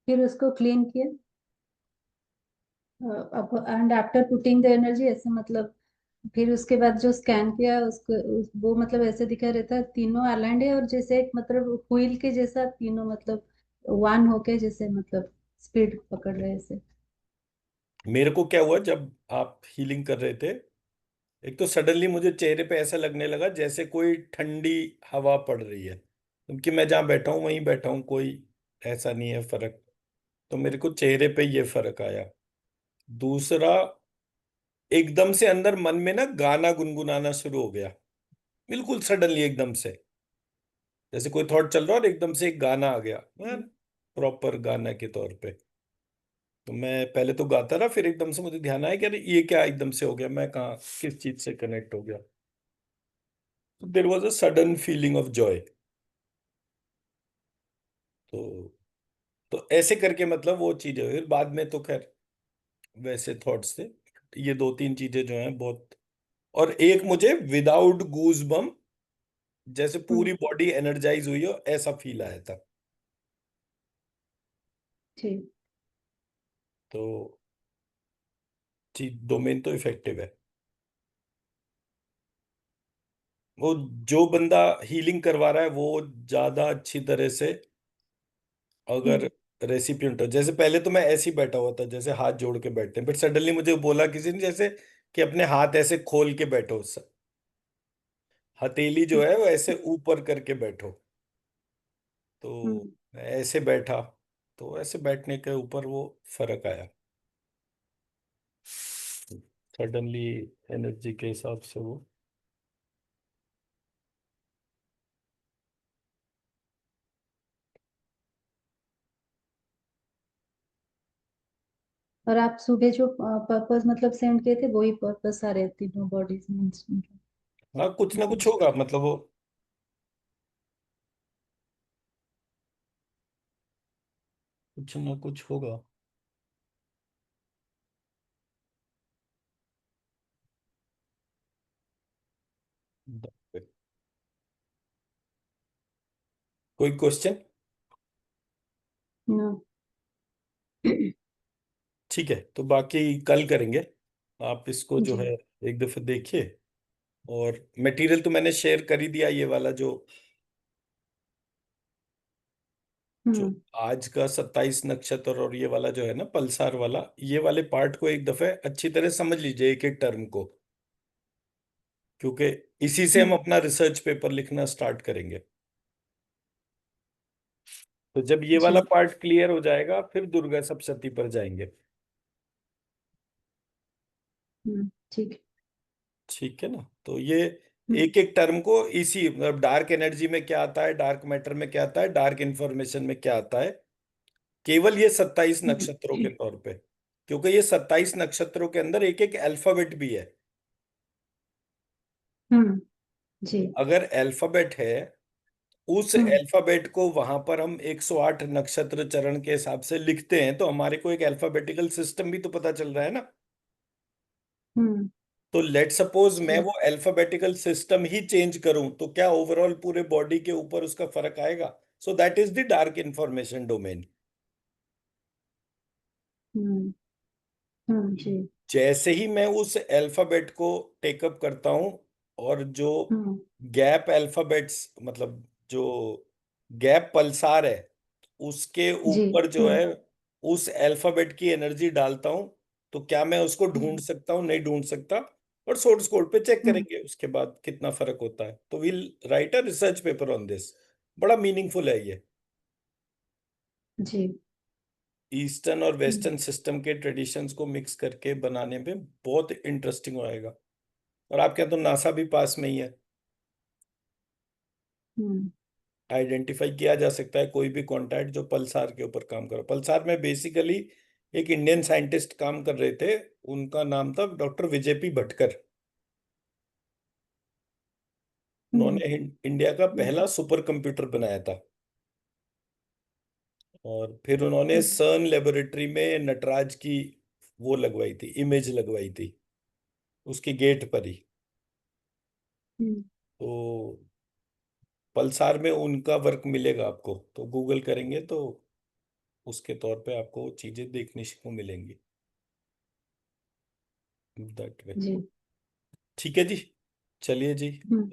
फिर उसको क्लीन किया, अब and after putting the energy, ऐसे मतलब फिर उसके बाद जो स्कैन किया वो मतलब ऐसे दिखा रहता है तीनों अलाइंड है, और जैसे एक मतलब व्हील के जैसा तीनों मतलब वन होके जैसे मतलब स्पीड पकड़ रहे ऐसे। मेरे को क्या हुआ जब आप हीलिंग कर रहे थे, एक तो सडनली मुझे चेहरे पे ऐसा लगने लगा जैसे कोई ठंडी हवा पड़ रही है, क्योंकि मैं जहाँ बैठा हूँ वहीं बैठा हूँ, कोई ऐसा नहीं है फर्क। तो मेरे को चेहरे पे ये फर्क आया। दूसरा, एकदम से अंदर मन में ना गाना गुनगुनाना शुरू हो गया, बिल्कुल सडनली एकदम से, जैसे कोई थॉट चल रहा है और एकदम से एक गाना आ गया, प्रॉपर गाना के तौर पे। तो मैं पहले तो गाता रहा, फिर एकदम से मुझे ध्यान आया कि अरे ये क्या एकदम से हो गया, मैं कहाँ किस चीज से कनेक्ट हो गया। तो there was a sudden feeling of Joy. तो तो ऐसे करके मतलब वो चीजें हुई, फिर बाद में तो खैर वैसे थॉट्स थे। ये दो तीन चीजें जो हैं बहुत। और एक मुझे विदाउट गूज बम, जैसे पूरी हम्म। बॉडी एनर्जाइज हुई हो ऐसा फील आया था। ठीक। तो चीज डोमेन तो इफेक्टिव है। वो जो बंदा हीलिंग करवा रहा है वो ज्यादा अच्छी तरह से, अगर हम्म। रेसिपिएंट हो, जैसे पहले तो मैं ऐसे ही बैठा हुआ था जैसे हाथ जोड़ के बैठते हैं, बट सडनली मुझे बोला किसी ने जैसे कि अपने हाथ ऐसे खोल के बैठो, हथेली जो है वो ऐसे ऊपर करके बैठो। तो हम्म। मैं ऐसे बैठा, तो ऐसे बैठने के ऊपर वो फर्क आया सडनली, एनर्जी के हिसाब से वो। और आप सुबह जो पर्पस मतलब सेंड किए थे वही पर्पस आ रहे तीनों बॉडीज में हाँ, कुछ ना कुछ मतलब। होगा, मतलब वो कुछ ना कुछ होगा। कोई क्वेश्चन? नो। ठीक है, तो बाकी कल करेंगे। आप इसको जो जी। है एक दफे देखिए। और मटेरियल तो मैंने शेयर कर ही दिया, ये वाला जो जो हम्म। आज का 27 नक्षत्र और ये वाला जो है ना पल्सार वाला, ये वाले पार्ट को एक दफे अच्छी तरह समझ लीजिए, एक एक टर्म को, क्योंकि इसी से हम हम्म। अपना रिसर्च पेपर लिखना स्टार्ट करेंगे। तो जब ये वाला जी। पार्ट क्लियर हो जाएगा फिर दुर्गा सप्तशती पर जाएंगे। ठीक है। ठीक है ना? तो ये हम्म। एक एक टर्म को इसी, मतलब डार्क एनर्जी में क्या आता है, डार्क मैटर में क्या आता है, डार्क इंफॉर्मेशन में क्या आता है, केवल ये 27 नक्षत्रों के तौर पे, क्योंकि ये 27 नक्षत्रों के अंदर एक एक अल्फाबेट भी है। हम्म। जी। तो अगर अल्फाबेट है, उस हम्म। अल्फाबेट को वहां पर हम 108 नक्षत्र चरण के हिसाब से लिखते हैं, तो हमारे को एक अल्फाबेटिकल सिस्टम भी तो पता चल रहा है ना। हम्म। तो लेट सपोज मैं जी। वो अल्फाबेटिकल सिस्टम ही चेंज करूं, तो क्या ओवरऑल पूरे बॉडी के ऊपर उसका फर्क आएगा? So that is the dark information domain. Hmm. जी। जैसे ही मैं उस अल्फाबेट को टेकअप करता हूं, और जो हम्म। गैप अल्फाबेट्स, मतलब जो गैप पल्सार है, उसके जी। ऊपर जो है उस अल्फाबेट की एनर्जी डालता हूं, तो क्या मैं उसको ढूंढ हम्म सकता हूँ, नहीं ढूंढ सकता, और सोर्स कोड पे चेक हम्म, करेंगे उसके बाद कितना फर्क होता है। तो will write a research paper on this. बड़ा मीनिंगफुल है ये। जी। ईस्टर्न और हम्म वेस्टर्न सिस्टम के ट्रेडिशंस को मिक्स करके बनाने में बहुत इंटरेस्टिंग होएगा। और आपके यहाँ तो नासा भी पास में ही है। हम्म आइडेंटिफाई किया जा सकता है कोई भी कॉन्टैक्ट जो पल्सार के ऊपर काम करे। पल्सार में बेसिकली एक इंडियन साइंटिस्ट काम कर रहे थे, उनका नाम था डॉक्टर विजय पी भटकर। हम्म उन्होंने इंडिया का हम्म पहला सुपर कंप्यूटर बनाया था। और फिर उन्होंने हम्म सर्न लेबोरेटरी में नटराज की वो लगवाई थी, इमेज लगवाई थी उसके गेट पर ही। हम्म, तो पल्सार में उनका वर्क मिलेगा आपको, तो गूगल करेंगे तो उसके तौर पे आपको वो चीजें देखने को मिलेंगी। That way. जी। ठीक है जी। चलिए जी। हम्म